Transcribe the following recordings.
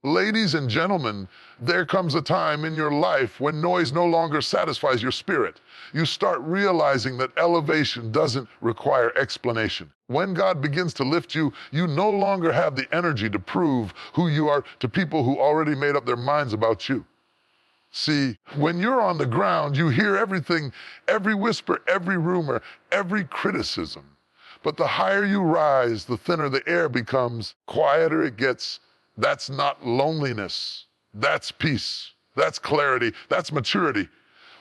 Ladies and gentlemen, there comes a time in your life when noise no longer satisfies your spirit. You start realizing that elevation doesn't require explanation. When God begins to lift you, you no longer have the energy to prove who you are to people who already made up their minds about you. See, when you're on the ground, you hear everything, every whisper, every rumor, every criticism. But the higher you rise, the thinner the air becomes, quieter it gets. That's not loneliness. That's peace. That's clarity. That's maturity.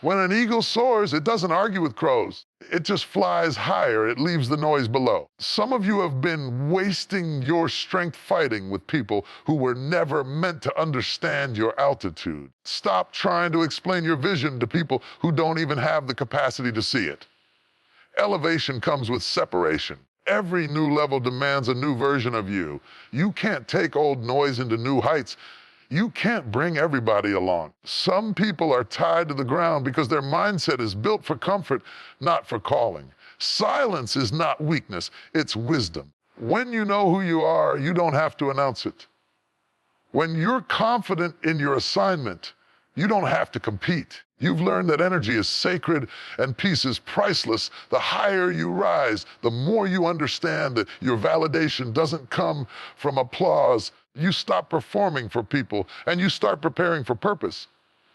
When an eagle soars, it doesn't argue with crows. It just flies higher. It leaves the noise below. Some of you have been wasting your strength fighting with people who were never meant to understand your altitude. Stop trying to explain your vision to people who don't even have the capacity to see it. Elevation comes with separation. Every new level demands a new version of you. You can't take old noise into new heights. You can't bring everybody along. Some people are tied to the ground because their mindset is built for comfort, not for calling. Silence is not weakness, it's wisdom. When you know who you are, you don't have to announce it. When you're confident in your assignment, you don't have to compete. You've learned that energy is sacred and peace is priceless. The higher you rise, the more you understand that your validation doesn't come from applause. You stop performing for people and you start preparing for purpose.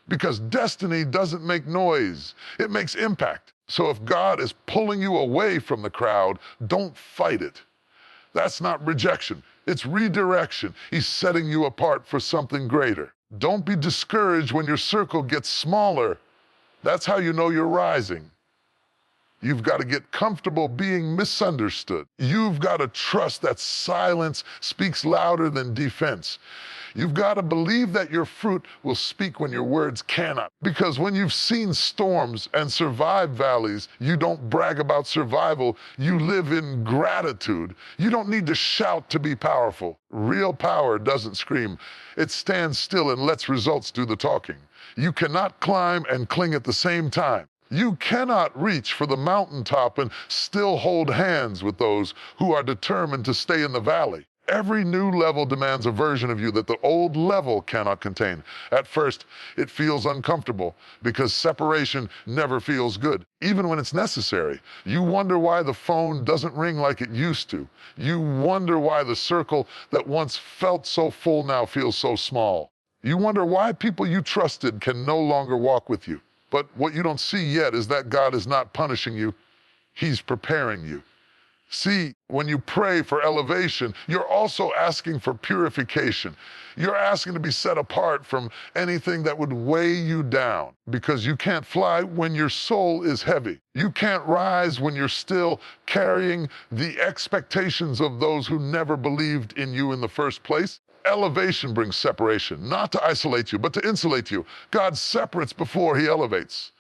Because destiny doesn't make noise, it makes impact. So if God is pulling you away from the crowd, don't fight it. That's not rejection, it's redirection. He's setting you apart for something greater. Don't be discouraged when your circle gets smaller. That's how you know you're rising. You've got to get comfortable being misunderstood. You've got to trust that silence speaks louder than defense. You've got to believe that your fruit will speak when your words cannot. Because when you've seen storms and survived valleys, you don't brag about survival, you live in gratitude. You don't need to shout to be powerful. Real power doesn't scream. It stands still and lets results do the talking. You cannot climb and cling at the same time. You cannot reach for the mountaintop and still hold hands with those who are determined to stay in the valley. Every new level demands a version of you that the old level cannot contain. At first, it feels uncomfortable because separation never feels good, even when it's necessary. You wonder why the phone doesn't ring like it used to. You wonder why the circle that once felt so full now feels so small. You wonder why people you trusted can no longer walk with you. But what you don't see yet is that God is not punishing you, He's preparing you. See, when you pray for elevation, you're also asking for purification. You're asking to be set apart from anything that would weigh you down, because you can't fly when your soul is heavy. You can't rise when you're still carrying the expectations of those who never believed in you in the first place. Elevation brings separation, not to isolate you, but to insulate you. God separates before He elevates.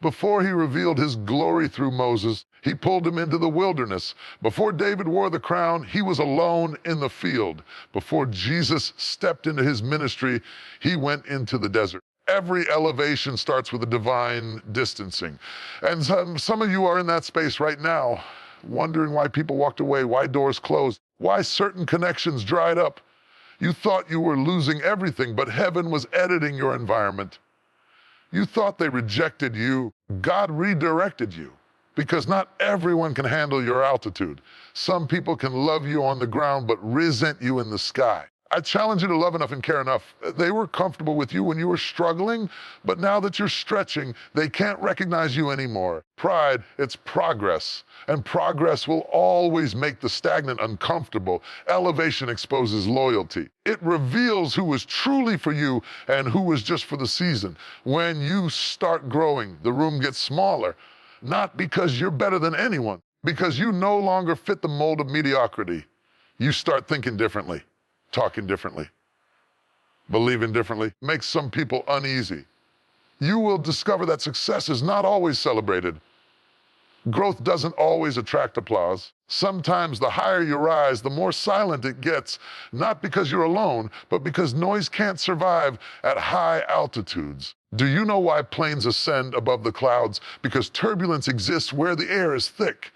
Before He revealed His glory through Moses, He pulled him into the wilderness. Before David wore the crown, he was alone in the field. Before Jesus stepped into His ministry, He went into the desert. Every elevation starts with a divine distancing. And some of you are in that space right now, wondering why people walked away, why doors closed, why certain connections dried up. You thought you were losing everything, but heaven was editing your environment. You thought they rejected you. God redirected you, because not everyone can handle your altitude. Some people can love you on the ground but resent you in the sky. I challenge you to love enough and care enough. They were comfortable with you when you were struggling, but now that you're stretching, they can't recognize you anymore. Pride, it's progress, and progress will always make the stagnant uncomfortable. Elevation exposes loyalty. It reveals who was truly for you and who was just for the season. When you start growing, the room gets smaller, not because you're better than anyone, because you no longer fit the mold of mediocrity. You start thinking differently. Talking differently, believing differently, makes some people uneasy. You will discover that success is not always celebrated. Growth doesn't always attract applause. Sometimes the higher you rise, the more silent it gets, not because you're alone, but because noise can't survive at high altitudes. Do you know why planes ascend above the clouds? Because turbulence exists where the air is thick.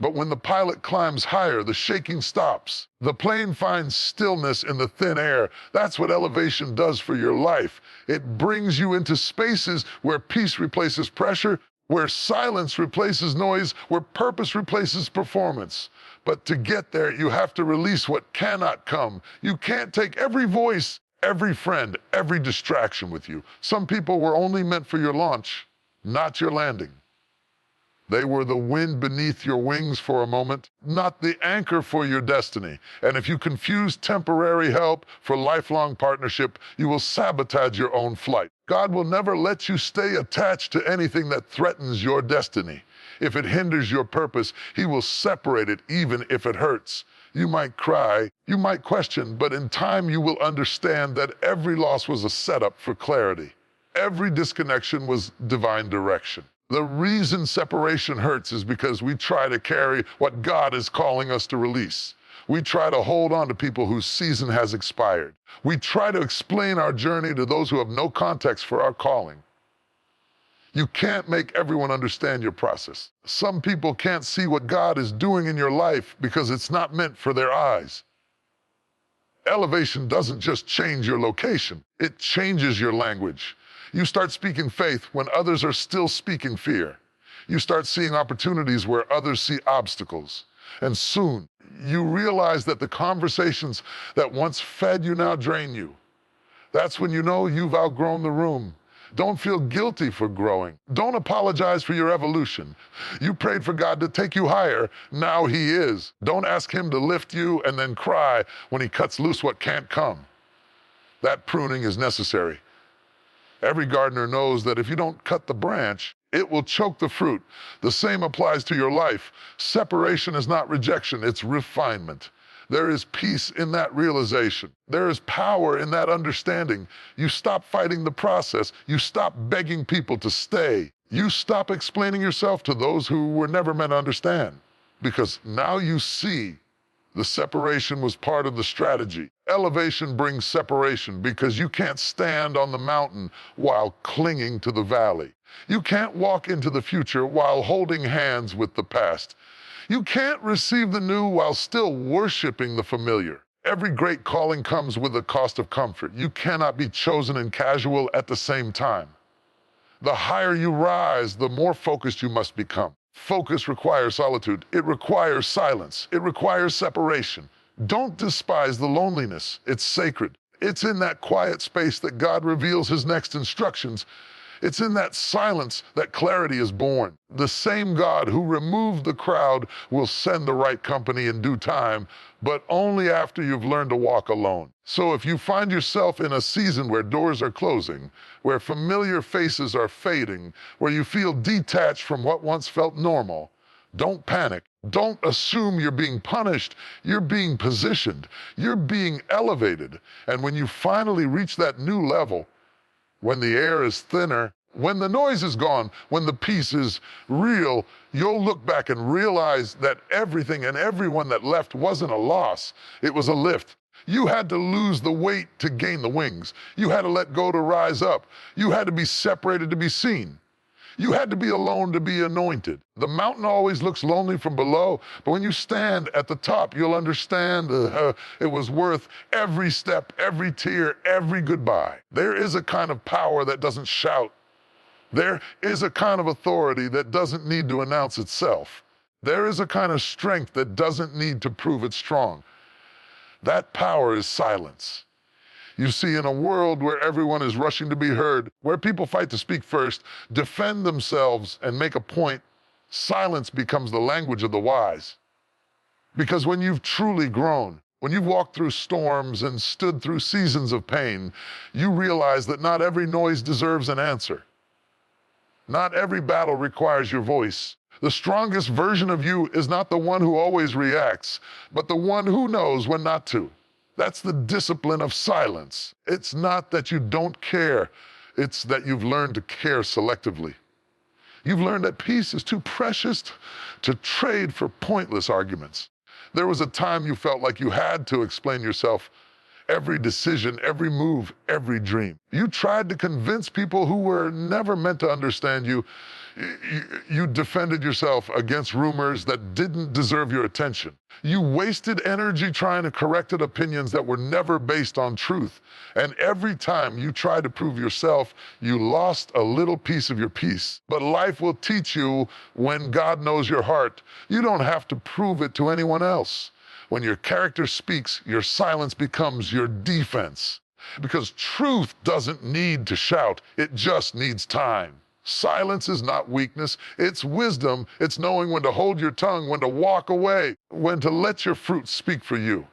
But when the pilot climbs higher, the shaking stops. The plane finds stillness in the thin air. That's what elevation does for your life. It brings you into spaces where peace replaces pressure, where silence replaces noise, where purpose replaces performance. But to get there, you have to release what cannot come. You can't take every voice, every friend, every distraction with you. Some people were only meant for your launch, not your landing. They were the wind beneath your wings for a moment, not the anchor for your destiny. And if you confuse temporary help for lifelong partnership, you will sabotage your own flight. God will never let you stay attached to anything that threatens your destiny. If it hinders your purpose, He will separate it even if it hurts. You might cry, you might question, but in time you will understand that every loss was a setup for clarity. Every disconnection was divine direction. The reason separation hurts is because we try to carry what God is calling us to release. We try to hold on to people whose season has expired. We try to explain our journey to those who have no context for our calling. You can't make everyone understand your process. Some people can't see what God is doing in your life because it's not meant for their eyes. Elevation doesn't just change your location, it changes your language. You start speaking faith when others are still speaking fear. You start seeing opportunities where others see obstacles. And soon, you realize that the conversations that once fed you now drain you. That's when you know you've outgrown the room. Don't feel guilty for growing. Don't apologize for your evolution. You prayed for God to take you higher. Now He is. Don't ask Him to lift you and then cry when He cuts loose what can't come. That pruning is necessary. Every gardener knows that if you don't cut the branch, it will choke the fruit. The same applies to your life. Separation is not rejection, it's refinement. There is peace in that realization. There is power in that understanding. You stop fighting the process. You stop begging people to stay. You stop explaining yourself to those who were never meant to understand. Because now you see the separation was part of the strategy. Elevation brings separation because you can't stand on the mountain while clinging to the valley. You can't walk into the future while holding hands with the past. You can't receive the new while still worshiping the familiar. Every great calling comes with a cost of comfort. You cannot be chosen and casual at the same time. The higher you rise, the more focused you must become. Focus requires solitude. It requires silence. It requires separation. Don't despise the loneliness. It's sacred. It's in that quiet space that God reveals His next instructions. It's in that silence that clarity is born. The same God who removed the crowd will send the right company in due time, but only after you've learned to walk alone. So if you find yourself in a season where doors are closing, where familiar faces are fading, where you feel detached from what once felt normal, don't panic. Don't assume you're being punished. You're being positioned. You're being elevated. And when you finally reach that new level, when the air is thinner, when the noise is gone, when the peace is real, you'll look back and realize that everything and everyone that left wasn't a loss. It was a lift. You had to lose the weight to gain the wings. You had to let go to rise up. You had to be separated to be seen. You had to be alone to be anointed. The mountain always looks lonely from below, but when you stand at the top, you'll understand it was worth every step, every tear, every goodbye. There is a kind of power that doesn't shout. There is a kind of authority that doesn't need to announce itself. There is a kind of strength that doesn't need to prove it's strong. That power is silence. You see, in a world where everyone is rushing to be heard, where people fight to speak first, defend themselves, and make a point, silence becomes the language of the wise. Because when you've truly grown, when you've walked through storms and stood through seasons of pain, you realize that not every noise deserves an answer. Not every battle requires your voice. The strongest version of you is not the one who always reacts, but the one who knows when not to. That's the discipline of silence. It's not that you don't care. It's that you've learned to care selectively. You've learned that peace is too precious to trade for pointless arguments. There was a time you felt like you had to explain yourself, every decision, every move, every dream. You tried to convince people who were never meant to understand you. You defended yourself against rumors that didn't deserve your attention. You wasted energy trying to correct opinions that were never based on truth. And every time you tried to prove yourself, you lost a little piece of your peace. But life will teach you, when God knows your heart, you don't have to prove it to anyone else. When your character speaks, your silence becomes your defense. Because truth doesn't need to shout, it just needs time. Silence is not weakness, it's wisdom. It's knowing when to hold your tongue, when to walk away, when to let your fruit speak for you.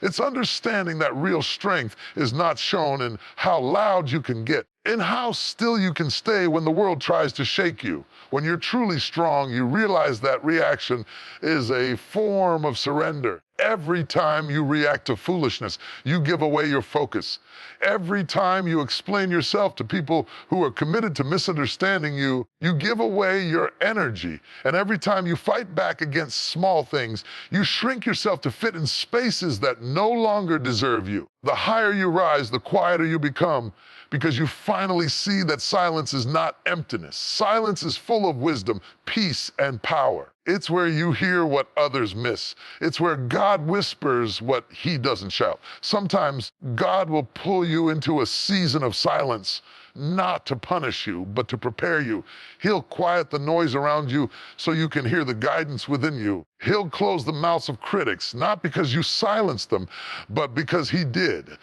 It's understanding that real strength is not shown in how loud you can get, in how still you can stay when the world tries to shake you. When you're truly strong, you realize that reaction is a form of surrender. Every time you react to foolishness, you give away your focus. Every time you explain yourself to people who are committed to misunderstanding you, you give away your energy. And every time you fight back against small things, you shrink yourself to fit in spaces that no longer deserve you. The higher you rise, the quieter you become, because you finally see that silence is not emptiness. Silence is full of wisdom, peace, and power. It's where you hear what others miss. It's where God whispers what he doesn't shout. Sometimes God will pull you into a season of silence, not to punish you, but to prepare you. He'll quiet the noise around you so you can hear the guidance within you. He'll close the mouths of critics, not because you silenced them, but because he did.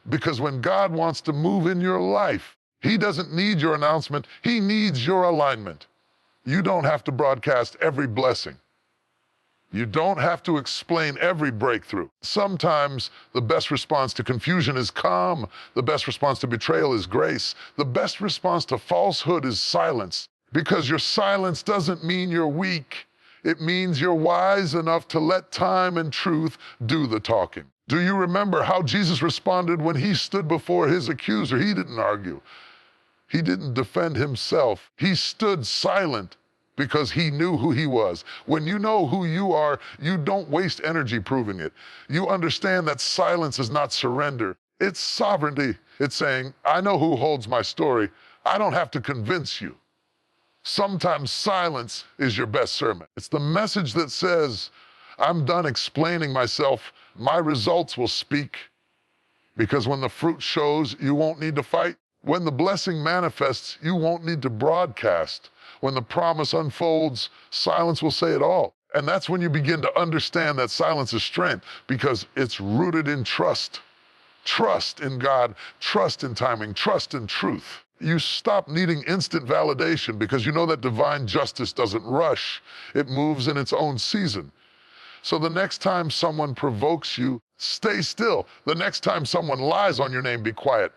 Because when God wants to move in your life, he doesn't need your announcement, he needs your alignment. You don't have to broadcast every blessing. You don't have to explain every breakthrough. Sometimes the best response to confusion is calm. The best response to betrayal is grace. The best response to falsehood is silence. Because your silence doesn't mean you're weak. It means you're wise enough to let time and truth do the talking. Do you remember how Jesus responded when he stood before his accuser? He didn't argue. He didn't defend himself. He stood silent because he knew who he was. When you know who you are, you don't waste energy proving it. You understand that silence is not surrender. It's sovereignty. It's saying, I know who holds my story. I don't have to convince you. Sometimes silence is your best sermon. It's the message that says, I'm done explaining myself. My results will speak. Because when the fruit shows, you won't need to fight. When the blessing manifests, you won't need to broadcast. When the promise unfolds, silence will say it all. And that's when you begin to understand that silence is strength, because it's rooted in trust. Trust in God, trust in timing, trust in truth. You stop needing instant validation because you know that divine justice doesn't rush. It moves in its own season. So the next time someone provokes you, stay still. The next time someone lies on your name, be quiet.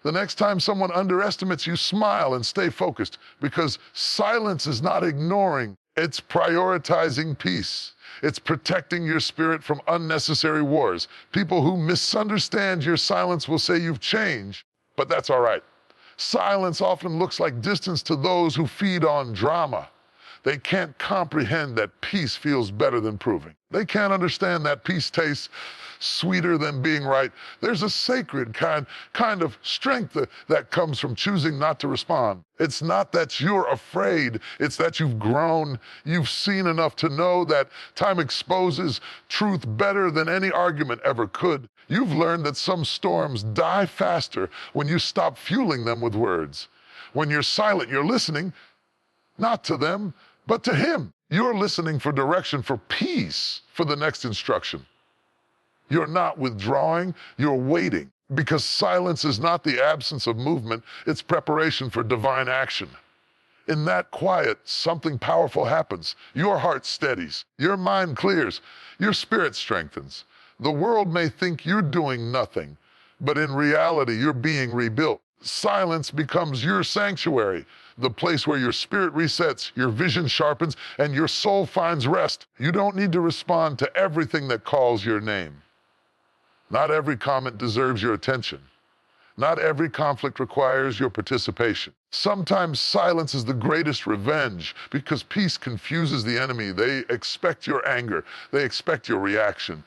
The next time someone underestimates you, smile and stay focused, because silence is not ignoring, it's prioritizing peace. It's protecting your spirit from unnecessary wars. People who misunderstand your silence will say you've changed, but that's all right. Silence often looks like distance to those who feed on drama. They can't comprehend that peace feels better than proving. They can't understand that peace tastes sweeter than being right. There's a sacred kind of strength that comes from choosing not to respond. It's not that you're afraid, it's that you've grown. You've seen enough to know that time exposes truth better than any argument ever could. You've learned that some storms die faster when you stop fueling them with words. When you're silent, you're listening, not to them, but to him. You're listening for direction, for peace, for the next instruction. You're not withdrawing, you're waiting, because silence is not the absence of movement, it's preparation for divine action. In that quiet, something powerful happens. Your heart steadies, your mind clears, your spirit strengthens. The world may think you're doing nothing, but in reality, you're being rebuilt. Silence becomes your sanctuary, the place where your spirit resets, your vision sharpens, and your soul finds rest. You don't need to respond to everything that calls your name. Not every comment deserves your attention. Not every conflict requires your participation. Sometimes silence is the greatest revenge because peace confuses the enemy. They expect your anger. They expect your reaction.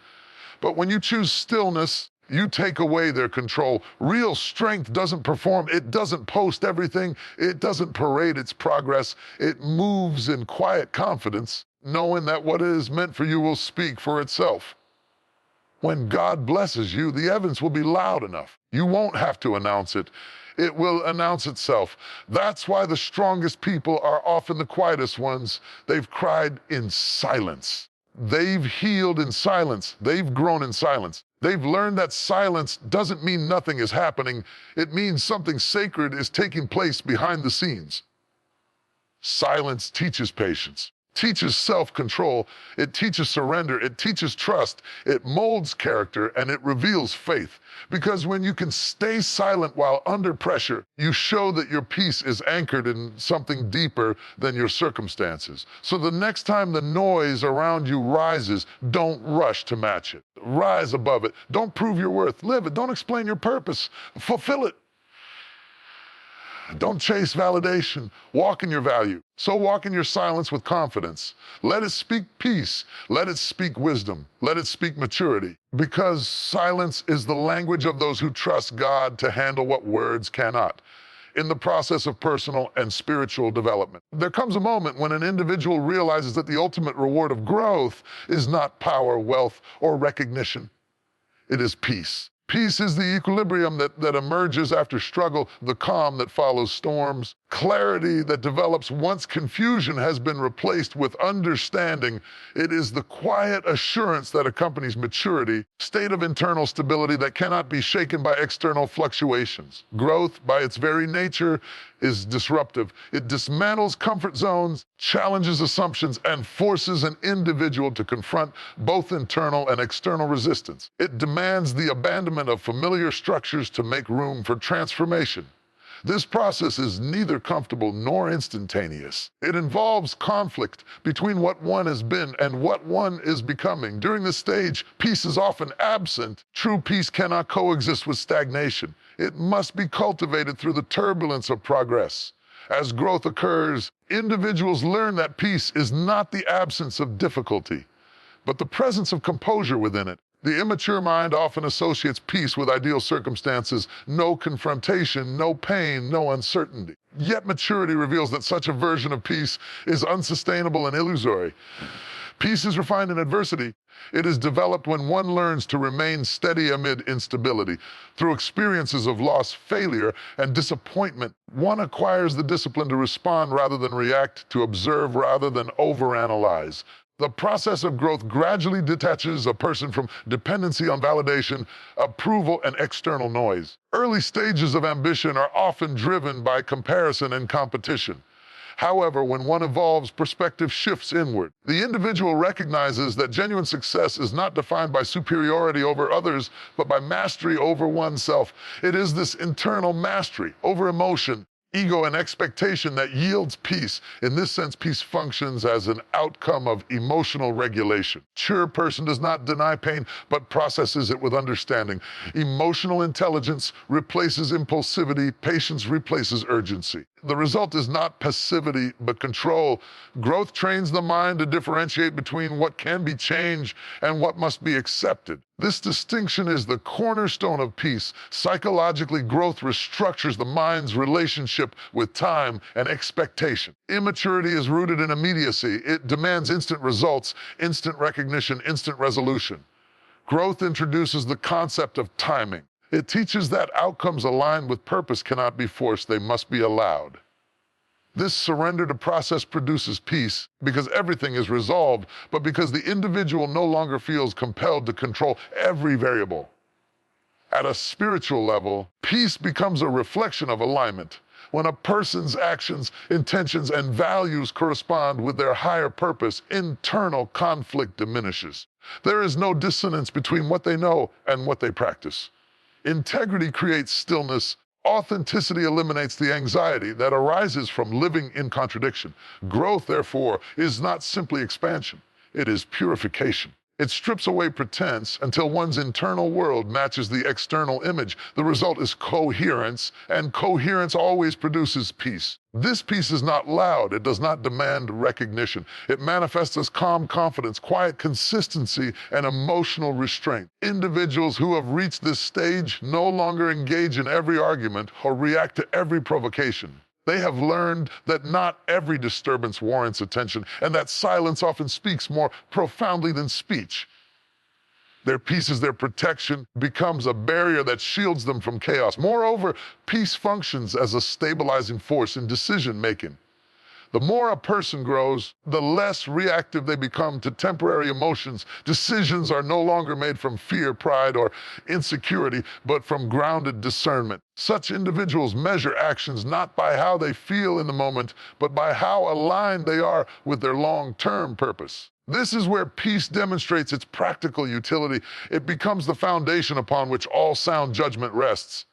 But when you choose stillness, You take away their control. Real strength doesn't perform. It doesn't post everything. It doesn't parade its progress. It moves in quiet confidence, knowing that what is meant for you will speak for itself. When God blesses you, the evidence will be loud enough. You won't have to announce it. It will announce itself. That's why the strongest people are often the quietest ones. They've cried in silence. They've healed in silence. They've grown in silence. They've learned that silence doesn't mean nothing is happening. It means something sacred is taking place behind the scenes. Silence teaches patience, teaches self-control, it teaches surrender, it teaches trust, it molds character, and it reveals faith. Because when you can stay silent while under pressure, you show that your peace is anchored in something deeper than your circumstances. So the next time the noise around you rises, don't rush to match it. Rise above it. Don't prove your worth. Live it. Don't explain your purpose. Fulfill it. Don't chase validation. Walk in your value. So walk in your silence with confidence. Let it speak peace. Let it speak wisdom. Let it speak maturity. Because silence is the language of those who trust God to handle what words cannot. In the process of personal and spiritual development, there comes a moment when an individual realizes that the ultimate reward of growth is not power, wealth, or recognition. It is peace. Peace is the equilibrium that emerges after struggle, the calm that follows storms, clarity that develops once confusion has been replaced with understanding. It is the quiet assurance that accompanies maturity, state of internal stability that cannot be shaken by external fluctuations. Growth, by its very nature, is disruptive. It dismantles comfort zones, challenges assumptions, and forces an individual to confront both internal and external resistance. It demands the abandonment of familiar structures to make room for transformation. This process is neither comfortable nor instantaneous. It involves conflict between what one has been and what one is becoming. During this stage, peace is often absent. True peace cannot coexist with stagnation. It must be cultivated through the turbulence of progress. As growth occurs, individuals learn that peace is not the absence of difficulty, but the presence of composure within it. The immature mind often associates peace with ideal circumstances, no confrontation, no pain, no uncertainty. Yet maturity reveals that such a version of peace is unsustainable and illusory. Peace is refined in adversity. It is developed when one learns to remain steady amid instability. Through experiences of loss, failure, and disappointment, one acquires the discipline to respond rather than react, to observe rather than overanalyze. The process of growth gradually detaches a person from dependency on validation, approval, and external noise. Early stages of ambition are often driven by comparison and competition. However, when one evolves, perspective shifts inward. The individual recognizes that genuine success is not defined by superiority over others, but by mastery over oneself. It is this internal mastery over emotion, ego, and expectation that yields peace. In this sense, peace functions as an outcome of emotional regulation. Mature person does not deny pain, but processes it with understanding. Emotional intelligence replaces impulsivity. Patience replaces urgency. The result is not passivity, but control. Growth trains the mind to differentiate between what can be changed and what must be accepted. This distinction is the cornerstone of peace. Psychologically, growth restructures the mind's relationship with time and expectation. Immaturity is rooted in immediacy. It demands instant results, instant recognition, instant resolution. Growth introduces the concept of timing. It teaches that outcomes aligned with purpose cannot be forced, they must be allowed. This surrender to process produces peace because everything is resolved, but because the individual no longer feels compelled to control every variable. At a spiritual level, peace becomes a reflection of alignment. When a person's actions, intentions, and values correspond with their higher purpose, internal conflict diminishes. There is no dissonance between what they know and what they practice. Integrity creates stillness. Authenticity eliminates the anxiety that arises from living in contradiction. Growth, therefore, is not simply expansion. It is purification. It strips away pretense until one's internal world matches the external image. The result is coherence, and coherence always produces peace. This peace is not loud. It does not demand recognition. It manifests as calm confidence, quiet consistency, and emotional restraint. Individuals who have reached this stage no longer engage in every argument or react to every provocation. They have learned that not every disturbance warrants attention, and that silence often speaks more profoundly than speech. Their peace is their protection, becomes a barrier that shields them from chaos. Moreover, peace functions as a stabilizing force in decision-making. The more a person grows, the less reactive they become to temporary emotions. Decisions are no longer made from fear, pride, or insecurity, but from grounded discernment. Such individuals measure actions not by how they feel in the moment, but by how aligned they are with their long-term purpose. This is where peace demonstrates its practical utility. It becomes the foundation upon which all sound judgment rests.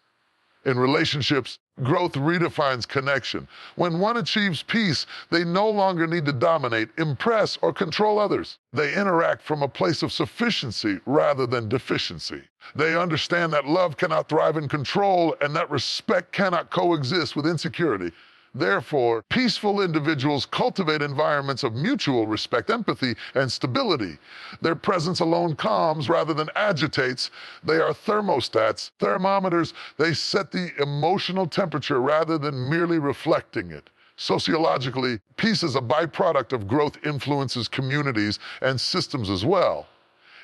In relationships, growth redefines connection. When one achieves peace, they no longer need to dominate, impress, or control others. They interact from a place of sufficiency rather than deficiency. They understand that love cannot thrive in control and that respect cannot coexist with insecurity. Therefore, peaceful individuals cultivate environments of mutual respect, empathy, and stability. Their presence alone calms rather than agitates. They are thermostats, thermometers. They set the emotional temperature rather than merely reflecting it. Sociologically, peace is a byproduct of growth influences communities and systems as well.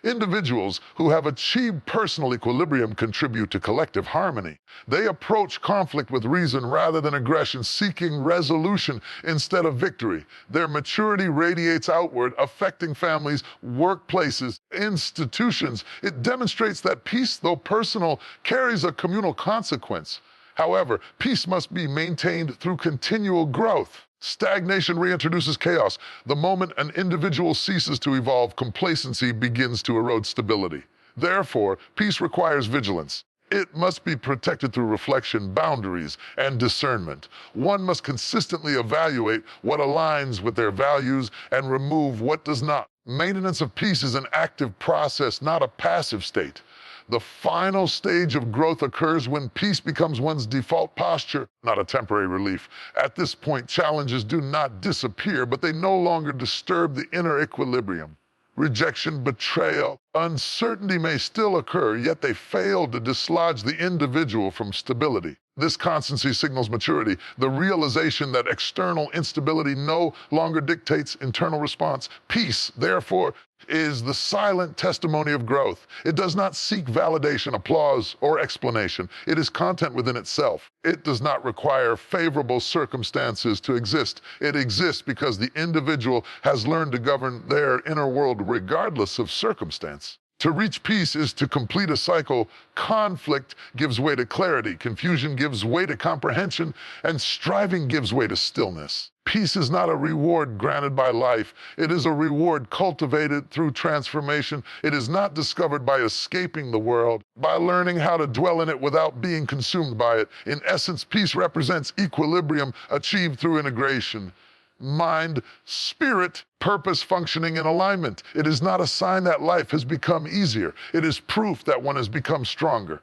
Individuals who have achieved personal equilibrium contribute to collective harmony. They approach conflict with reason rather than aggression, seeking resolution instead of victory. Their maturity radiates outward, affecting families, workplaces, institutions. It demonstrates that peace, though personal, carries a communal consequence. However, peace must be maintained through continual growth. Stagnation reintroduces chaos. The moment an individual ceases to evolve, complacency begins to erode stability. Therefore, peace requires vigilance. It must be protected through reflection, boundaries, and discernment. One must consistently evaluate what aligns with their values and remove what does not. Maintenance of peace is an active process, not a passive state. The final stage of growth occurs when peace becomes one's default posture, not a temporary relief. At this point, challenges do not disappear, but they no longer disturb the inner equilibrium. Rejection, betrayal, uncertainty may still occur, yet they fail to dislodge the individual from stability. This constancy signals maturity, the realization that external instability no longer dictates internal response. Peace, therefore, is the silent testimony of growth. It does not seek validation, applause, or explanation. It is content within itself. It does not require favorable circumstances to exist. It exists because the individual has learned to govern their inner world regardless of circumstance. To reach peace is to complete a cycle. Conflict gives way to clarity, confusion gives way to comprehension, and striving gives way to stillness. Peace is not a reward granted by life. It is a reward cultivated through transformation. It is not discovered by escaping the world, by learning how to dwell in it without being consumed by it. In essence, peace represents equilibrium achieved through integration. Mind, spirit, purpose functioning in alignment. It is not a sign that life has become easier. It is proof that one has become stronger.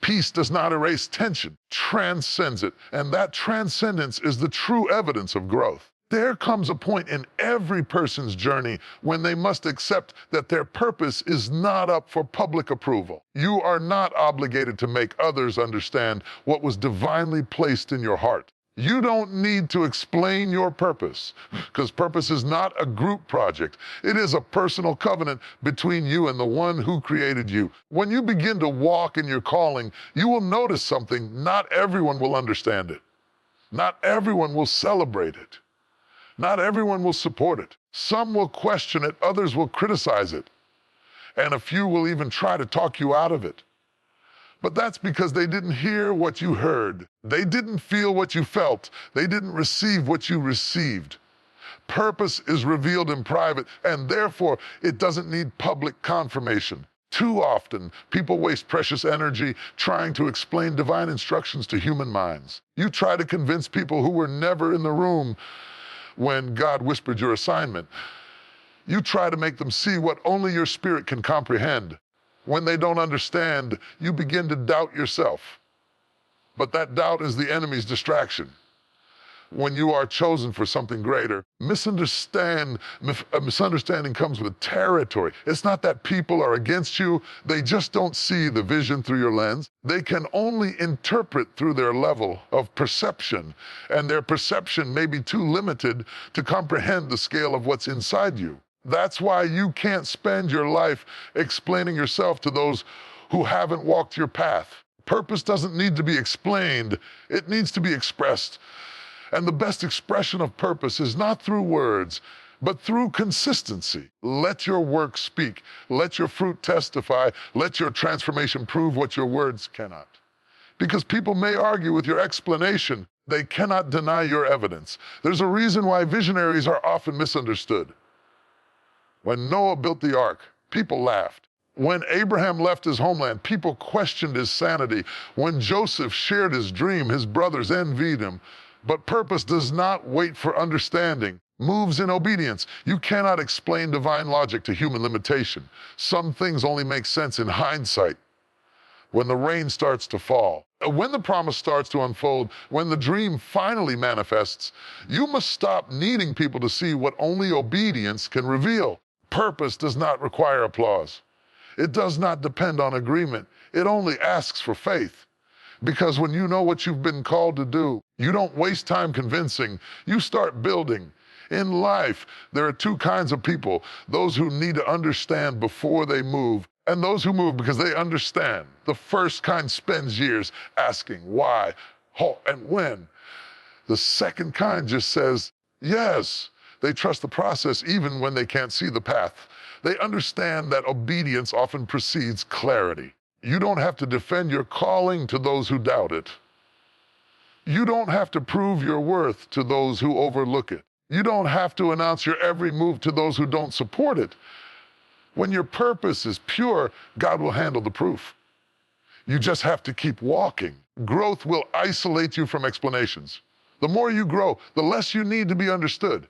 Peace does not erase tension, transcends it, and that transcendence is the true evidence of growth. There comes a point in every person's journey when they must accept that their purpose is not up for public approval. You are not obligated to make others understand what was divinely placed in your heart. You don't need to explain your purpose, because purpose is not a group project. It is a personal covenant between you and the one who created you. When you begin to walk in your calling, you will notice something. Not everyone will understand it. Not everyone will celebrate it. Not everyone will support it. Some will question it, others will criticize it, and a few will even try to talk you out of it. But that's because they didn't hear what you heard. They didn't feel what you felt. They didn't receive what you received. Purpose is revealed in private, and therefore it doesn't need public confirmation. Too often, people waste precious energy trying to explain divine instructions to human minds. You try to convince people who were never in the room when God whispered your assignment. You try to make them see what only your spirit can comprehend. When they don't understand, you begin to doubt yourself. But that doubt is the enemy's distraction. When you are chosen for something greater, misunderstanding comes with territory. It's not that people are against you. They just don't see the vision through your lens. They can only interpret through their level of perception, and their perception may be too limited to comprehend the scale of what's inside you. That's why you can't spend your life explaining yourself to those who haven't walked your path. Purpose doesn't need to be explained. It needs to be expressed. And the best expression of purpose is not through words, but through consistency. Let your work speak. Let your fruit testify. Let your transformation prove what your words cannot. Because people may argue with your explanation, they cannot deny your evidence. There's a reason why visionaries are often misunderstood. When Noah built the ark, people laughed. When Abraham left his homeland, people questioned his sanity. When Joseph shared his dream, his brothers envied him. But purpose does not wait for understanding, moves in obedience. You cannot explain divine logic to human limitation. Some things only make sense in hindsight. When the rain starts to fall, when the promise starts to unfold, when the dream finally manifests, you must stop needing people to see what only obedience can reveal. Purpose does not require applause. It does not depend on agreement. It only asks for faith. Because when you know what you've been called to do, you don't waste time convincing, you start building. In life, there are two kinds of people: those who need to understand before they move, and those who move because they understand. The first kind spends years asking why, how, and when. The second kind just says yes. They trust the process even when they can't see the path. They understand that obedience often precedes clarity. You don't have to defend your calling to those who doubt it. You don't have to prove your worth to those who overlook it. You don't have to announce your every move to those who don't support it. When your purpose is pure, God will handle the proof. You just have to keep walking. Growth will isolate you from explanations. The more you grow, the less you need to be understood.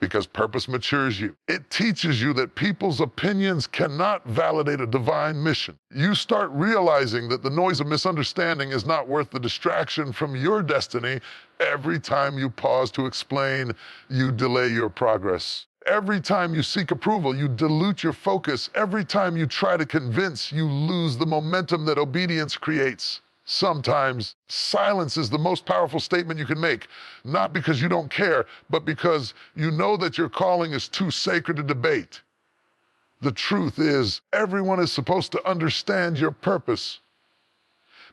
Because purpose matures you. It teaches you that people's opinions cannot validate a divine mission. You start realizing that the noise of misunderstanding is not worth the distraction from your destiny. Every time you pause to explain, you delay your progress. Every time you seek approval, you dilute your focus. Every time you try to convince, you lose the momentum that obedience creates. Sometimes silence is the most powerful statement you can make, not because you don't care, but because you know that your calling is too sacred to debate. The truth is, everyone is supposed to understand your purpose,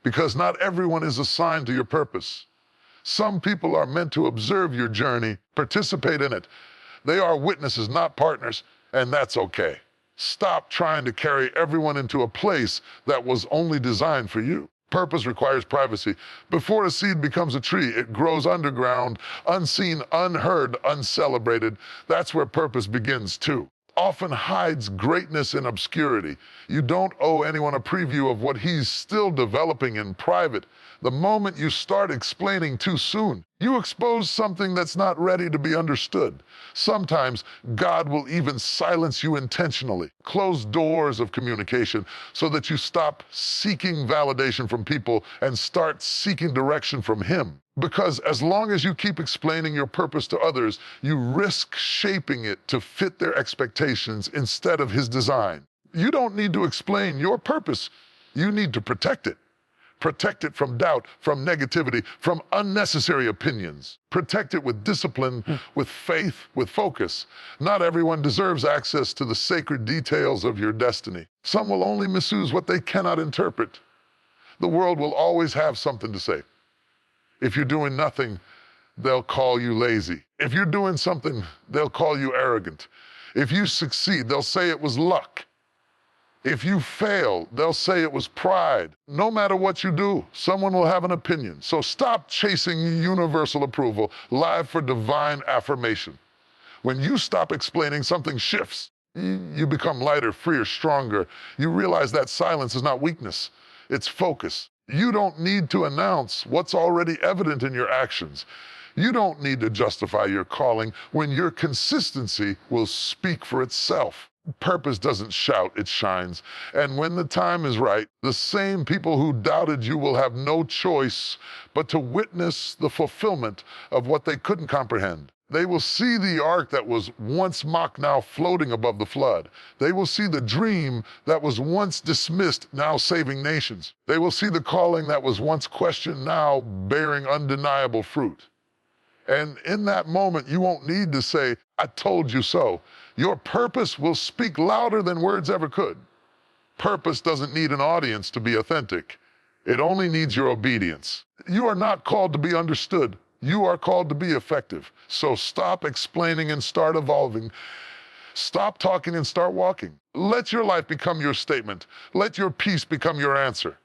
because not everyone is assigned to your purpose. Some people are meant to observe your journey, participate in it. They are witnesses, not partners, and that's okay. Stop trying to carry everyone into a place that was only designed for you. Purpose requires privacy. Before a seed becomes a tree, it grows underground, unseen, unheard, uncelebrated. That's where purpose begins too. Often hides greatness in obscurity. You don't owe anyone a preview of what he's still developing in private. The moment you start explaining too soon, you expose something that's not ready to be understood. Sometimes God will even silence you intentionally, close doors of communication so that you stop seeking validation from people and start seeking direction from Him. Because as long as you keep explaining your purpose to others, you risk shaping it to fit their expectations instead of His design. You don't need to explain your purpose. You need to protect it. Protect it from doubt, from negativity, from unnecessary opinions. Protect it with discipline, with faith, with focus. Not everyone deserves access to the sacred details of your destiny. Some will only misuse what they cannot interpret. The world will always have something to say. If you're doing nothing, they'll call you lazy. If you're doing something, they'll call you arrogant. If you succeed, they'll say it was luck. If you fail, they'll say it was pride. No matter what you do, someone will have an opinion. So stop chasing universal approval. Live for divine affirmation. When you stop explaining, something shifts. You become lighter, freer, stronger. You realize that silence is not weakness, it's focus. You don't need to announce what's already evident in your actions. You don't need to justify your calling when your consistency will speak for itself. Purpose doesn't shout, it shines. And when the time is right, the same people who doubted you will have no choice but to witness the fulfillment of what they couldn't comprehend. They will see the ark that was once mocked, now floating above the flood. They will see the dream that was once dismissed, now saving nations. They will see the calling that was once questioned, now bearing undeniable fruit. And in that moment, you won't need to say, "I told you so." Your purpose will speak louder than words ever could. Purpose doesn't need an audience to be authentic. It only needs your obedience. You are not called to be understood. You are called to be effective. So stop explaining and start evolving. Stop talking and start walking. Let your life become your statement. Let your peace become your answer.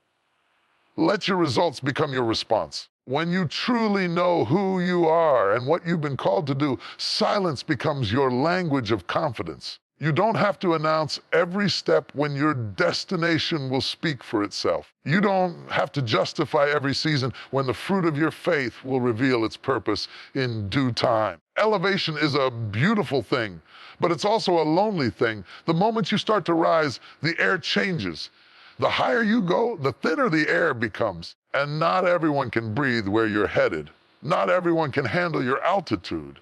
Let your results become your response. When you truly know who you are and what you've been called to do, silence becomes your language of confidence. You don't have to announce every step when your destination will speak for itself. You don't have to justify every season when the fruit of your faith will reveal its purpose in due time. Elevation is a beautiful thing, but it's also a lonely thing. The moment you start to rise, the air changes. The higher you go, the thinner the air becomes. And not everyone can breathe where you're headed. Not everyone can handle your altitude.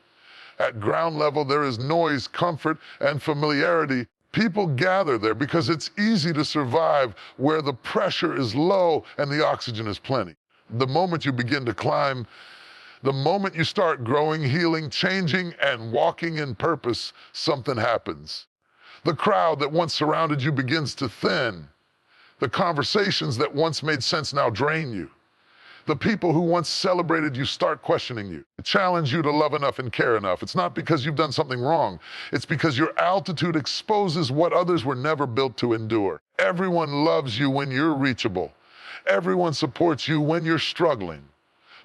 At ground level, there is noise, comfort, and familiarity. People gather there because it's easy to survive where the pressure is low and the oxygen is plenty. The moment you begin to climb, the moment you start growing, healing, changing, and walking in purpose, something happens. The crowd that once surrounded you begins to thin. The conversations that once made sense now drain you. The people who once celebrated you start questioning you, challenge you to love enough and care enough. It's not because you've done something wrong. It's because your altitude exposes what others were never built to endure. Everyone loves you when you're reachable. Everyone supports you when you're struggling.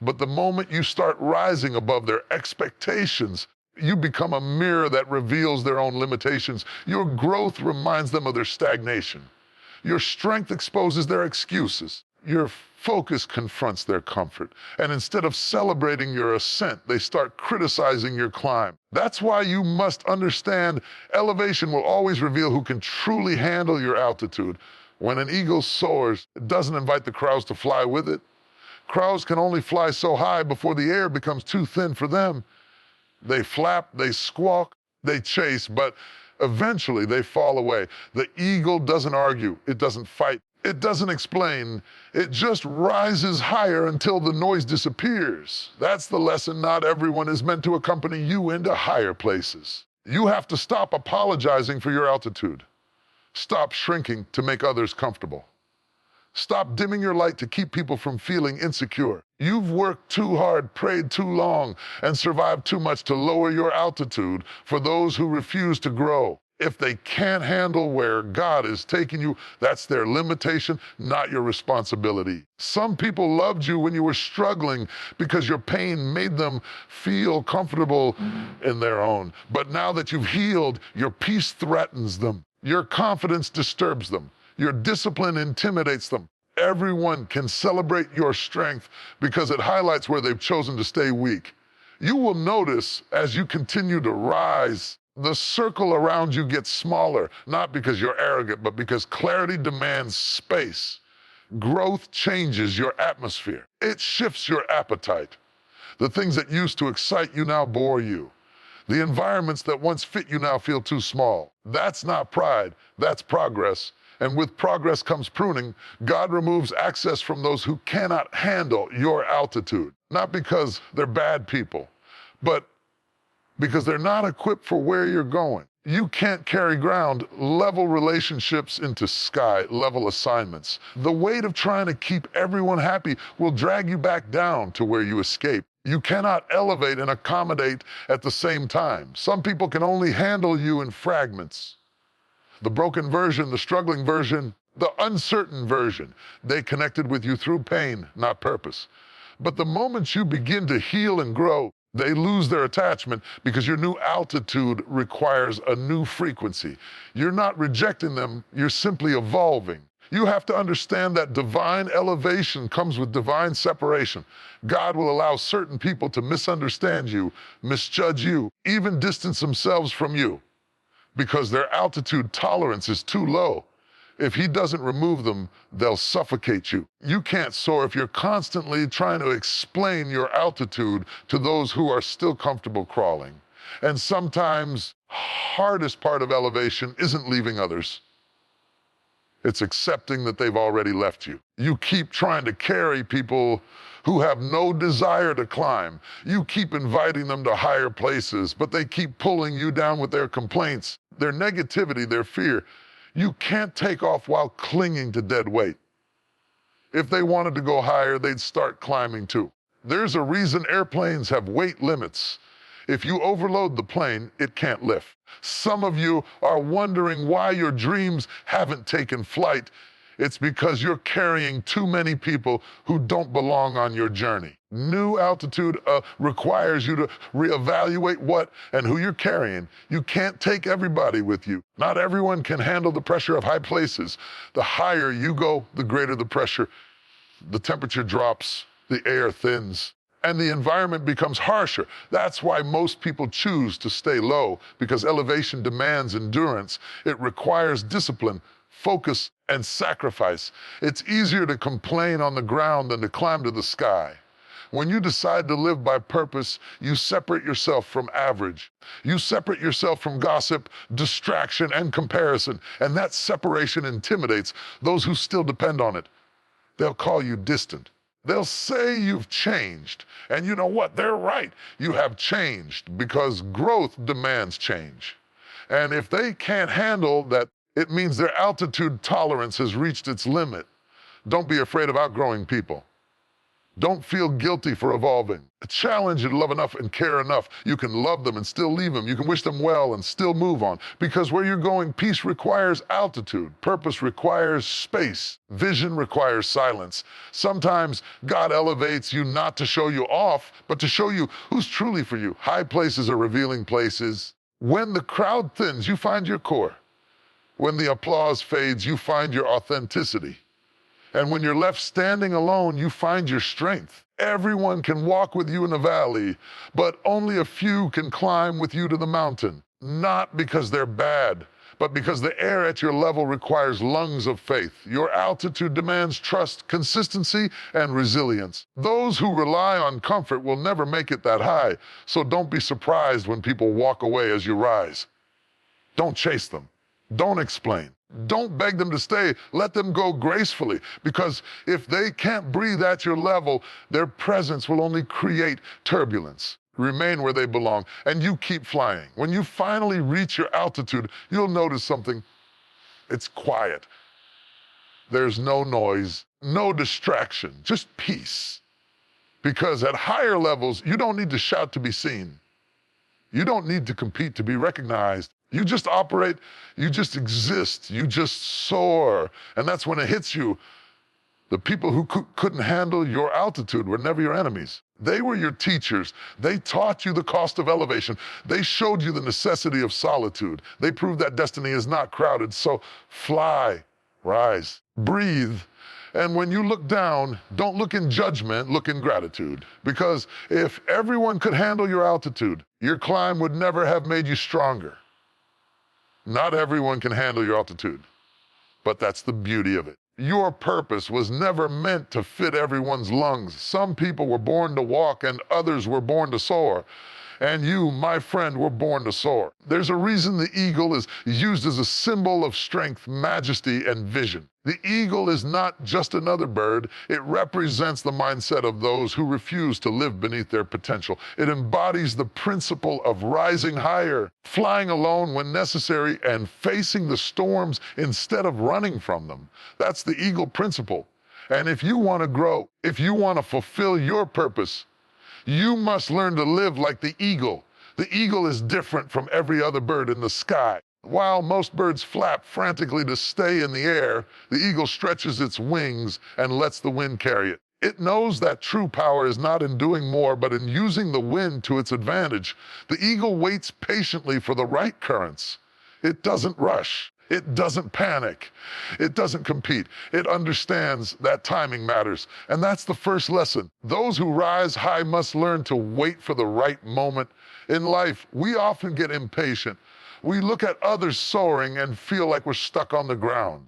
But the moment you start rising above their expectations, you become a mirror that reveals their own limitations. Your growth reminds them of their stagnation. Your strength exposes their excuses. Your focus confronts their comfort. And instead of celebrating your ascent, they start criticizing your climb. That's why you must understand elevation will always reveal who can truly handle your altitude. When an eagle soars, it doesn't invite the crowds to fly with it. Crowds can only fly so high before the air becomes too thin for them. They flap, they squawk, they chase, but eventually they fall away. The eagle doesn't argue, it doesn't fight, it doesn't explain. It just rises higher until the noise disappears. That's the lesson. Not everyone is meant to accompany you into higher places. You have to stop apologizing for your altitude. Stop shrinking to make others comfortable. Stop dimming your light to keep people from feeling insecure. You've worked too hard, prayed too long, and survived too much to lower your altitude for those who refuse to grow. If they can't handle where God is taking you, that's their limitation, not your responsibility. Some people loved you when you were struggling because your pain made them feel comfortable in their own. But now that you've healed, your peace threatens them. Your confidence disturbs them. Your discipline intimidates them. Everyone can celebrate your strength because it highlights where they've chosen to stay weak. You will notice as you continue to rise, the circle around you gets smaller, not because you're arrogant, but because clarity demands space. Growth changes your atmosphere. It shifts your appetite. The things that used to excite you now bore you. The environments that once fit you now feel too small. That's not pride, that's progress. And with progress comes pruning. God removes access from those who cannot handle your altitude. Not because they're bad people, but because they're not equipped for where you're going. You can't carry ground, level relationships into sky, level assignments. The weight of trying to keep everyone happy will drag you back down to where you escape. You cannot elevate and accommodate at the same time. Some people can only handle you in fragments. The broken version, the struggling version, the uncertain version. They connected with you through pain, not purpose. But the moment you begin to heal and grow, they lose their attachment because your new altitude requires a new frequency. You're not rejecting them, you're simply evolving. You have to understand that divine elevation comes with divine separation. God will allow certain people to misunderstand you, misjudge you, even distance themselves from you because their altitude tolerance is too low. If he doesn't remove them, they'll suffocate you. You can't soar if you're constantly trying to explain your altitude to those who are still comfortable crawling. And sometimes, hardest part of elevation isn't leaving others. It's accepting that they've already left you. You keep trying to carry people who have no desire to climb. You keep inviting them to higher places, but they keep pulling you down with their complaints, their negativity, their fear. You can't take off while clinging to dead weight. If they wanted to go higher, they'd start climbing too. There's a reason airplanes have weight limits. If you overload the plane, it can't lift. Some of you are wondering why your dreams haven't taken flight. It's because you're carrying too many people who don't belong on your journey. New altitude requires you to reevaluate what and who you're carrying. You can't take everybody with you. Not everyone can handle the pressure of high places. The higher you go, the greater the pressure. The temperature drops, the air thins, and the environment becomes harsher. That's why most people choose to stay low, because elevation demands endurance. It requires discipline, focus, and sacrifice. It's easier to complain on the ground than to climb to the sky. When you decide to live by purpose, you separate yourself from average. You separate yourself from gossip, distraction, and comparison. And that separation intimidates those who still depend on it. They'll call you distant. They'll say you've changed. And you know what? They're right. You have changed because growth demands change. And if they can't handle that, it means their altitude tolerance has reached its limit. Don't be afraid of outgrowing people. Don't feel guilty for evolving. Challenge and love enough and care enough. You can love them and still leave them. You can wish them well and still move on. Because where you're going, peace requires altitude. Purpose requires space. Vision requires silence. Sometimes God elevates you not to show you off, but to show you who's truly for you. High places are revealing places. When the crowd thins, you find your core. When the applause fades, you find your authenticity. And when you're left standing alone, you find your strength. Everyone can walk with you in the valley, but only a few can climb with you to the mountain. Not because they're bad, but because the air at your level requires lungs of faith. Your altitude demands trust, consistency, and resilience. Those who rely on comfort will never make it that high, so don't be surprised when people walk away as you rise. Don't chase them. Don't explain. Don't beg them to stay. Let them go gracefully, because if they can't breathe at your level, their presence will only create turbulence. Remain where they belong, and you keep flying. When you finally reach your altitude, you'll notice something. It's quiet. There's no noise, no distraction, just peace. Because at higher levels, you don't need to shout to be seen. You don't need to compete to be recognized. You just operate, you just exist, you just soar. And that's when it hits you. The people who couldn't handle your altitude were never your enemies. They were your teachers. They taught you the cost of elevation. They showed you the necessity of solitude. They proved that destiny is not crowded. So fly, rise, breathe. And when you look down, don't look in judgment, look in gratitude. Because if everyone could handle your altitude, your climb would never have made you stronger. Not everyone can handle your altitude, but that's the beauty of it. Your purpose was never meant to fit everyone's lungs. Some people were born to walk and others were born to soar. And you, my friend, were born to soar. There's a reason the eagle is used as a symbol of strength, majesty, and vision. The eagle is not just another bird. It represents the mindset of those who refuse to live beneath their potential. It embodies the principle of rising higher, flying alone when necessary, and facing the storms instead of running from them. That's the eagle principle. And if you want to grow, if you want to fulfill your purpose, you must learn to live like the eagle. The eagle is different from every other bird in the sky. While most birds flap frantically to stay in the air, the eagle stretches its wings and lets the wind carry it. It knows that true power is not in doing more, but in using the wind to its advantage. The eagle waits patiently for the right currents. It doesn't rush. It doesn't panic. It doesn't compete. It understands that timing matters. And that's the first lesson. Those who rise high must learn to wait for the right moment. In life, we often get impatient. We look at others soaring and feel like we're stuck on the ground.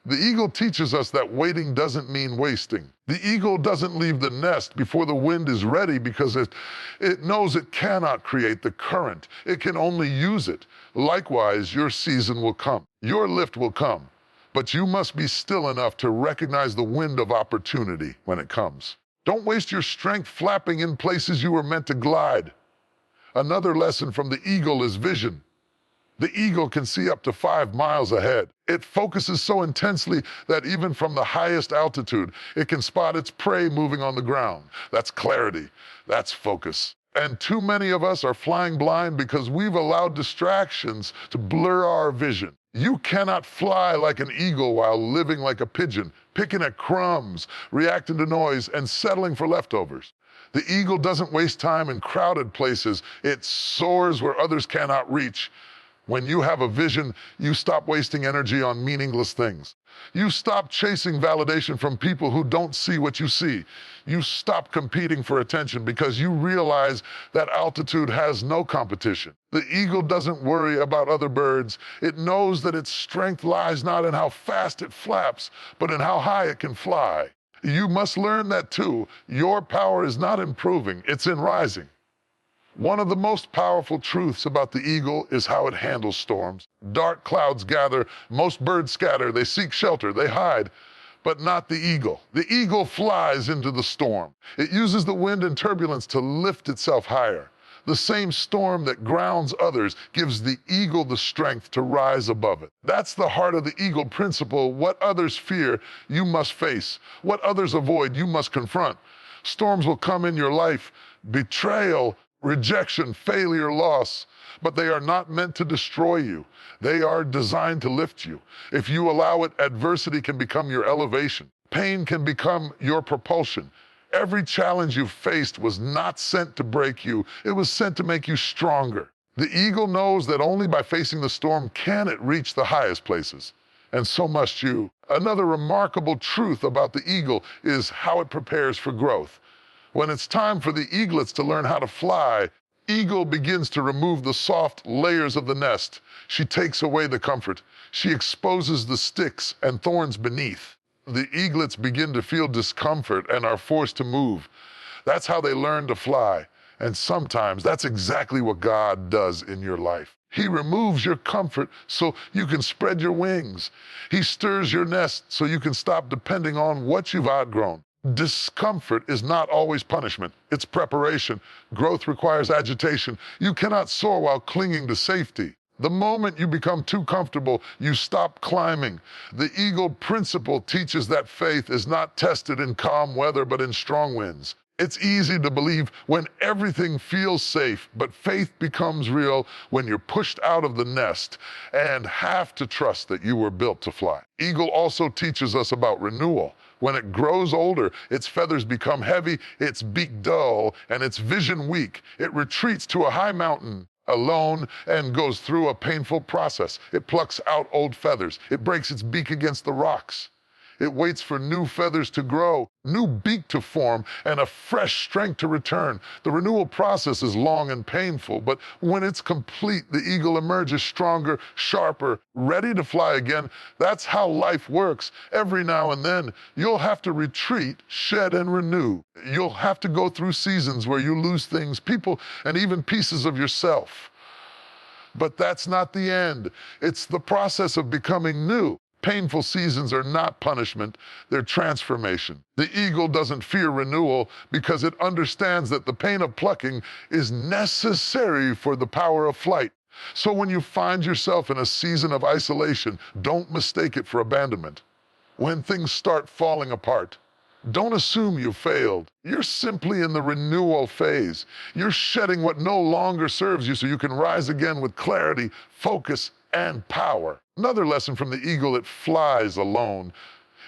The eagle teaches us that waiting doesn't mean wasting. The eagle doesn't leave the nest before the wind is ready because it knows it cannot create the current. It can only use it. Likewise, your season will come. Your lift will come. But you must be still enough to recognize the wind of opportunity when it comes. Don't waste your strength flapping in places you were meant to glide. Another lesson from the eagle is vision. The eagle can see up to 5 miles ahead. It focuses so intensely that even from the highest altitude, it can spot its prey moving on the ground. That's clarity. That's focus. And too many of us are flying blind because we've allowed distractions to blur our vision. You cannot fly like an eagle while living like a pigeon, picking at crumbs, reacting to noise, and settling for leftovers. The eagle doesn't waste time in crowded places. It soars where others cannot reach. When you have a vision, you stop wasting energy on meaningless things. You stop chasing validation from people who don't see what you see. You stop competing for attention because you realize that altitude has no competition. The eagle doesn't worry about other birds. It knows that its strength lies not in how fast it flaps, but in how high it can fly. You must learn that too. Your power is not improving, it's in rising. One of the most powerful truths about the eagle is how it handles storms. Dark clouds gather, most birds scatter, they seek shelter, they hide, but not the eagle. The eagle flies into the storm. It uses the wind and turbulence to lift itself higher. The same storm that grounds others gives the eagle the strength to rise above it. That's the heart of the eagle principle. What others fear, you must face. What others avoid, you must confront. Storms will come in your life, betrayal, rejection, failure, loss, but they are not meant to destroy you. They are designed to lift you. If you allow it, adversity can become your elevation. Pain can become your propulsion. Every challenge you faced was not sent to break you. It was sent to make you stronger. The eagle knows that only by facing the storm can it reach the highest places. And so must you. Another remarkable truth about the eagle is how it prepares for growth. When it's time for the eaglets to learn how to fly, eagle begins to remove the soft layers of the nest. She takes away the comfort. She exposes the sticks and thorns beneath. The eaglets begin to feel discomfort and are forced to move. That's how they learn to fly. And sometimes that's exactly what God does in your life. He removes your comfort so you can spread your wings. He stirs your nest so you can stop depending on what you've outgrown. Discomfort is not always punishment. It's preparation. Growth requires agitation. You cannot soar while clinging to safety. The moment you become too comfortable, you stop climbing. The eagle principle teaches that faith is not tested in calm weather, but in strong winds. It's easy to believe when everything feels safe, but faith becomes real when you're pushed out of the nest and have to trust that you were built to fly. Eagle also teaches us about renewal. When it grows older, its feathers become heavy, its beak dull, and its vision weak. It retreats to a high mountain alone and goes through a painful process. It plucks out old feathers. It breaks its beak against the rocks. It waits for new feathers to grow, new beak to form, and a fresh strength to return. The renewal process is long and painful, but when it's complete, the eagle emerges stronger, sharper, ready to fly again. That's how life works. Every now and then, you'll have to retreat, shed, and renew. You'll have to go through seasons where you lose things, people, and even pieces of yourself. But that's not the end. It's the process of becoming new. Painful seasons are not punishment, they're transformation. The eagle doesn't fear renewal because it understands that the pain of plucking is necessary for the power of flight. So when you find yourself in a season of isolation, don't mistake it for abandonment. When things start falling apart, don't assume you failed. You're simply in the renewal phase. You're shedding what no longer serves you so you can rise again with clarity, focus, and power. Another lesson from the eagle, it flies alone.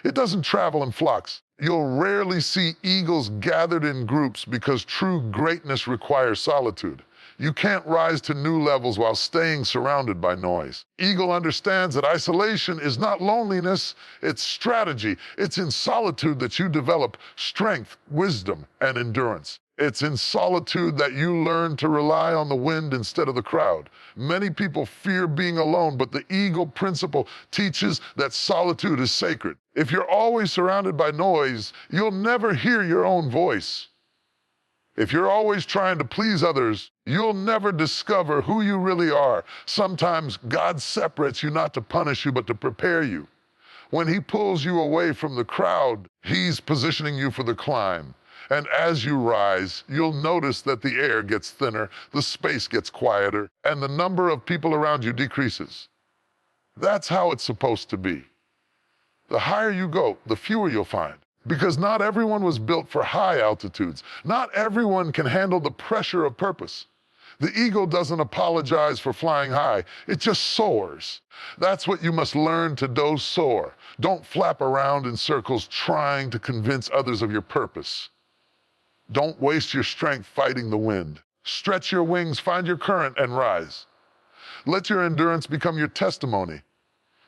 It doesn't travel in flocks. You'll rarely see eagles gathered in groups because true greatness requires solitude. You can't rise to new levels while staying surrounded by noise. Eagle understands that isolation is not loneliness, it's strategy. It's in solitude that you develop strength, wisdom, and endurance. It's in solitude that you learn to rely on the wind instead of the crowd. Many people fear being alone, but the Eagle principle teaches that solitude is sacred. If you're always surrounded by noise, you'll never hear your own voice. If you're always trying to please others, you'll never discover who you really are. Sometimes God separates you not to punish you, but to prepare you. When He pulls you away from the crowd, He's positioning you for the climb. And as you rise, you'll notice that the air gets thinner, the space gets quieter, and the number of people around you decreases. That's how it's supposed to be. The higher you go, the fewer you'll find. Because not everyone was built for high altitudes. Not everyone can handle the pressure of purpose. The eagle doesn't apologize for flying high. It just soars. That's what you must learn to do, soar. Don't flap around in circles trying to convince others of your purpose. Don't waste your strength fighting the wind. Stretch your wings, find your current, and rise. Let your endurance become your testimony.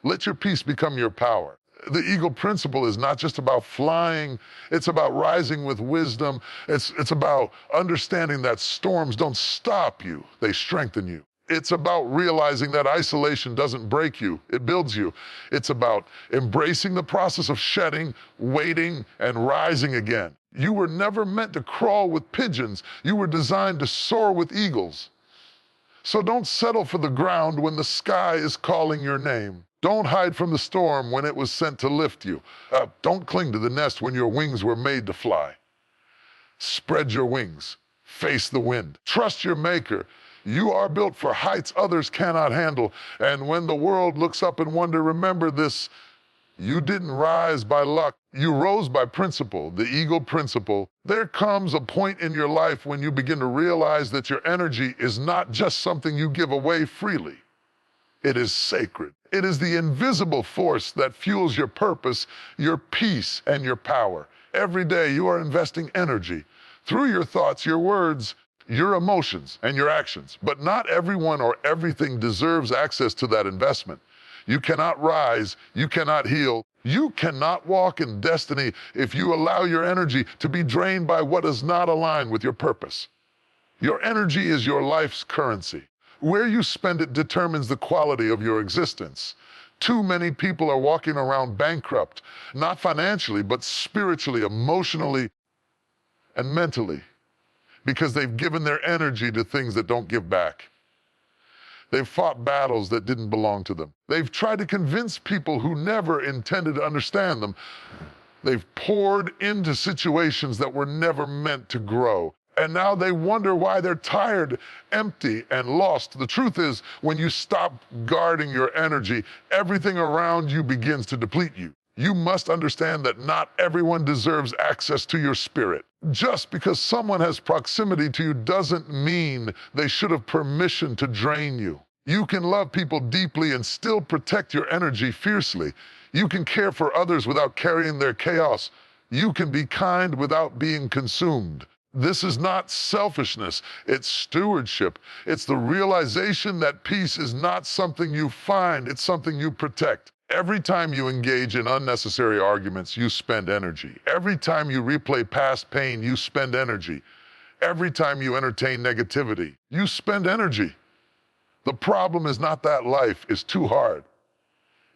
Let your peace become your power. The Eagle principle is not just about flying, it's about rising with wisdom. It's about understanding that storms don't stop you, they strengthen you. It's about realizing that isolation doesn't break you, it builds you. It's about embracing the process of shedding, waiting, and rising again. You were never meant to crawl with pigeons. You were designed to soar with eagles. So don't settle for the ground when the sky is calling your name. Don't hide from the storm when it was sent to lift you. Don't cling to the nest when your wings were made to fly. Spread your wings. Face the wind. Trust your maker. You are built for heights others cannot handle. And when the world looks up in wonder, remember this: you didn't rise by luck. You rose by principle, the Eagle principle. There comes a point in your life when you begin to realize that your energy is not just something you give away freely. It is sacred. It is the invisible force that fuels your purpose, your peace, and your power. Every day you are investing energy through your thoughts, your words, your emotions, and your actions. But not everyone or everything deserves access to that investment. You cannot rise, you cannot heal, you cannot walk in destiny if you allow your energy to be drained by what does not align with your purpose. Your energy is your life's currency. Where you spend it determines the quality of your existence. Too many people are walking around bankrupt, not financially, but spiritually, emotionally, and mentally, because they've given their energy to things that don't give back. They've fought battles that didn't belong to them. They've tried to convince people who never intended to understand them. They've poured into situations that were never meant to grow. And now they wonder why they're tired, empty, and lost. The truth is, when you stop guarding your energy, everything around you begins to deplete you. You must understand that not everyone deserves access to your spirit. Just because someone has proximity to you doesn't mean they should have permission to drain you. You can love people deeply and still protect your energy fiercely. You can care for others without carrying their chaos. You can be kind without being consumed. This is not selfishness, it's stewardship. It's the realization that peace is not something you find, it's something you protect. Every time you engage in unnecessary arguments, you spend energy. Every time you replay past pain, you spend energy. Every time you entertain negativity, you spend energy. The problem is not that life is too hard.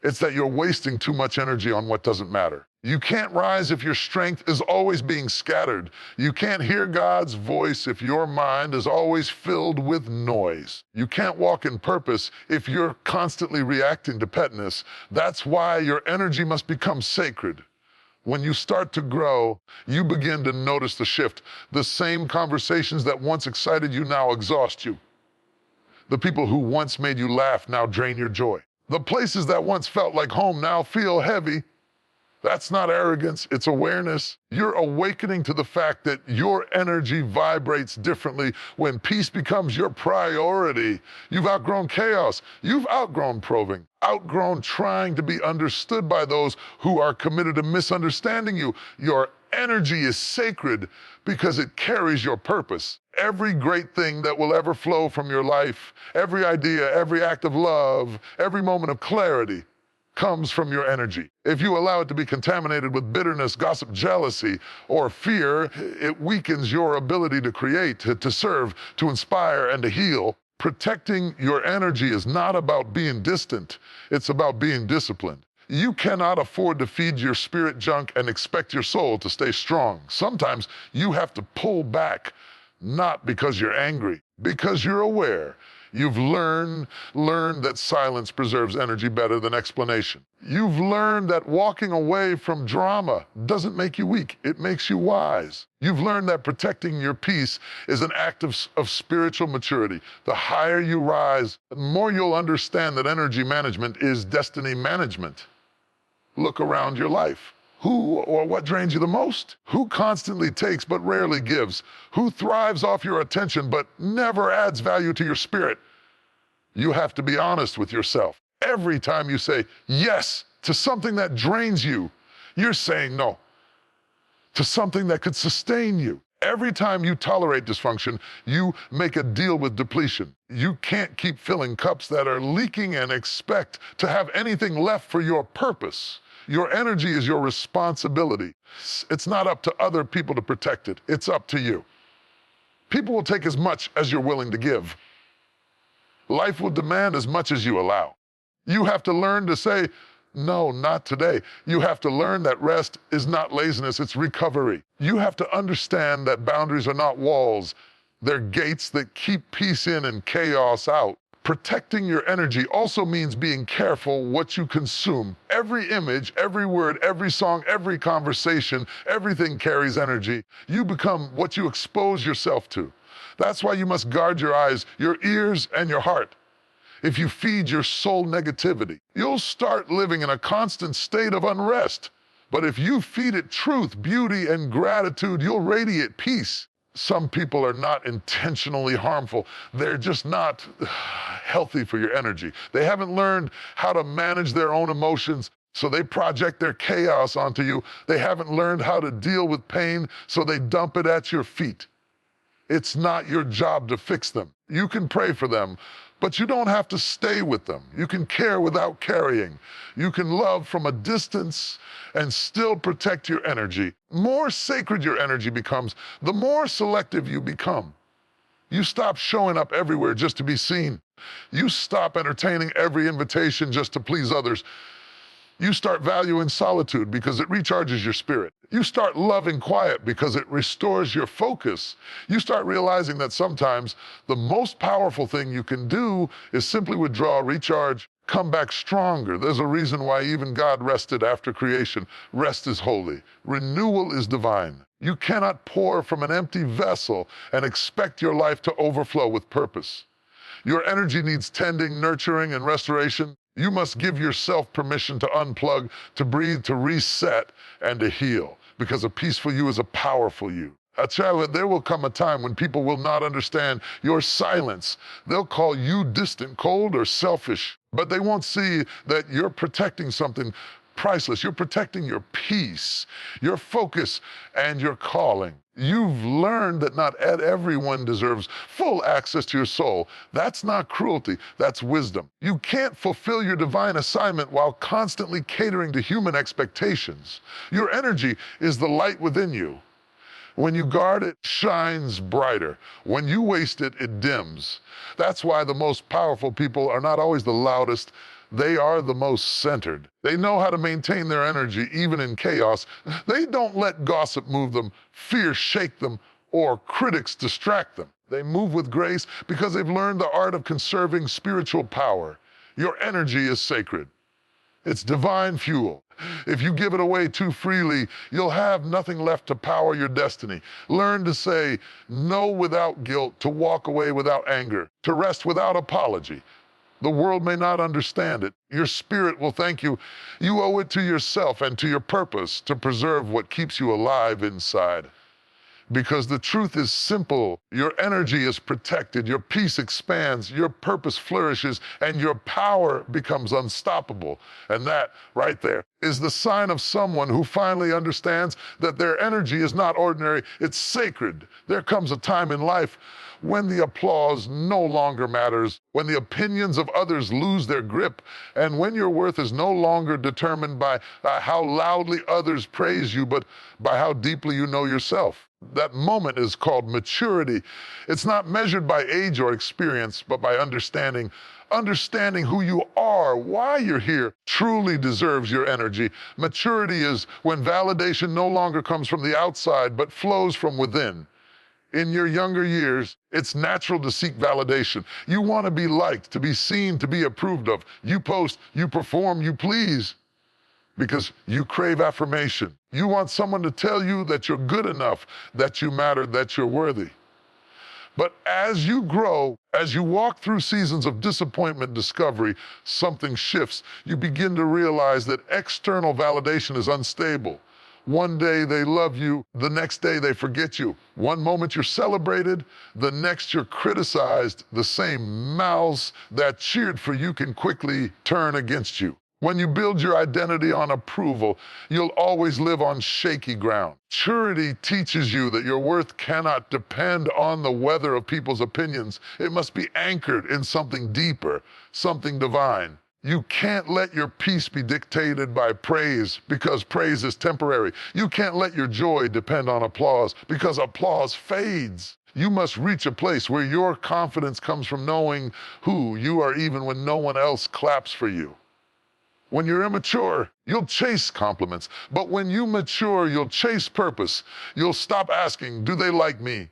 It's that you're wasting too much energy on what doesn't matter. You can't rise if your strength is always being scattered. You can't hear God's voice if your mind is always filled with noise. You can't walk in purpose if you're constantly reacting to pettiness. That's why your energy must become sacred. When you start to grow, you begin to notice the shift. The same conversations that once excited you now exhaust you. The people who once made you laugh now drain your joy. The places that once felt like home now feel heavy. That's not arrogance, it's awareness. You're awakening to the fact that your energy vibrates differently when peace becomes your priority. You've outgrown chaos. You've outgrown proving, outgrown trying to be understood by those who are committed to misunderstanding you. Your Energy is sacred because it carries your purpose. Every great thing that will ever flow from your life, every idea, every act of love, every moment of clarity comes from your energy. If you allow it to be contaminated with bitterness, gossip, jealousy, or fear, it weakens your ability to create, to serve, to inspire, and to heal. Protecting your energy is not about being distant, it's about being disciplined. You cannot afford to feed your spirit junk and expect your soul to stay strong. Sometimes you have to pull back, not because you're angry, because you're aware. You've learned that silence preserves energy better than explanation. You've learned that walking away from drama doesn't make you weak, it makes you wise. You've learned that protecting your peace is an act of spiritual maturity. The higher you rise, the more you'll understand that energy management is destiny management. Look around your life. Who or what drains you the most? Who constantly takes but rarely gives? Who thrives off your attention but never adds value to your spirit? You have to be honest with yourself. Every time you say yes to something that drains you, you're saying no to something that could sustain you. Every time you tolerate dysfunction, you make a deal with depletion. You can't keep filling cups that are leaking and expect to have anything left for your purpose. Your energy is your responsibility. It's not up to other people to protect it. It's up to you. People will take as much as you're willing to give. Life will demand as much as you allow. You have to learn to say, no, not today. You have to learn that rest is not laziness, it's recovery. You have to understand that boundaries are not walls. They're gates that keep peace in and chaos out. Protecting your energy also means being careful what you consume. Every image, every word, every song, every conversation, everything carries energy. You become what you expose yourself to. That's why you must guard your eyes, your ears, and your heart. If you feed your soul negativity, you'll start living in a constant state of unrest. But if you feed it truth, beauty, and gratitude, you'll radiate peace. Some people are not intentionally harmful. They're just not healthy for your energy. They haven't learned how to manage their own emotions, so they project their chaos onto you. They haven't learned how to deal with pain, so they dump it at your feet. It's not your job to fix them. You can pray for them, but you don't have to stay with them. You can care without carrying. You can love from a distance and still protect your energy. More sacred your energy becomes, the more selective you become. You stop showing up everywhere just to be seen. You stop entertaining every invitation just to please others. You start valuing solitude because it recharges your spirit. You start loving quiet because it restores your focus. You start realizing that sometimes the most powerful thing you can do is simply withdraw, recharge, come back stronger. There's a reason why even God rested after creation. Rest is holy. Renewal is divine. You cannot pour from an empty vessel and expect your life to overflow with purpose. Your energy needs tending, nurturing, and restoration. You must give yourself permission to unplug, to breathe, to reset, and to heal, because a peaceful you is a powerful you. I tell you, there will come a time when people will not understand your silence. They'll call you distant, cold, or selfish, but they won't see that you're protecting something priceless. You're protecting your peace, your focus, and your calling. You've learned that not everyone deserves full access to your soul. That's not cruelty, that's wisdom. You can't fulfill your divine assignment while constantly catering to human expectations. Your energy is the light within you. When you guard it, it shines brighter. When you waste it, it dims. That's why the most powerful people are not always the loudest. They are the most centered. They know how to maintain their energy even in chaos. They don't let gossip move them, fear shake them, or critics distract them. They move with grace because they've learned the art of conserving spiritual power. Your energy is sacred. It's divine fuel. If you give it away too freely, you'll have nothing left to power your destiny. Learn to say no without guilt, to walk away without anger, to rest without apology. The world may not understand it. Your spirit will thank you. You owe it to yourself and to your purpose to preserve what keeps you alive inside. Because the truth is simple. Your energy is protected, your peace expands, your purpose flourishes, and your power becomes unstoppable. And that right there is the sign of someone who finally understands that their energy is not ordinary, it's sacred. There comes a time in life when the applause no longer matters, when the opinions of others lose their grip, and when your worth is no longer determined by how loudly others praise you, but by how deeply you know yourself. That moment is called maturity. It's not measured by age or experience, but by understanding. Understanding who you are, why you're here, truly deserves your energy. Maturity is when validation no longer comes from the outside, but flows from within. In your younger years, it's natural to seek validation. You want to be liked, to be seen, to be approved of. You post, you perform, you please, because you crave affirmation. You want someone to tell you that you're good enough, that you matter, that you're worthy. But as you grow, as you walk through seasons of disappointment, discovery, something shifts. You begin to realize that external validation is unstable. One day they love you, the next day they forget you. One moment you're celebrated, the next you're criticized. The same mouths that cheered for you can quickly turn against you. When you build your identity on approval, you'll always live on shaky ground. Maturity teaches you that your worth cannot depend on the weather of people's opinions. It must be anchored in something deeper, something divine. You can't let your peace be dictated by praise because praise is temporary. You can't let your joy depend on applause because applause fades. You must reach a place where your confidence comes from knowing who you are even when no one else claps for you. When you're immature, you'll chase compliments. But when you mature, you'll chase purpose. You'll stop asking, do they like me?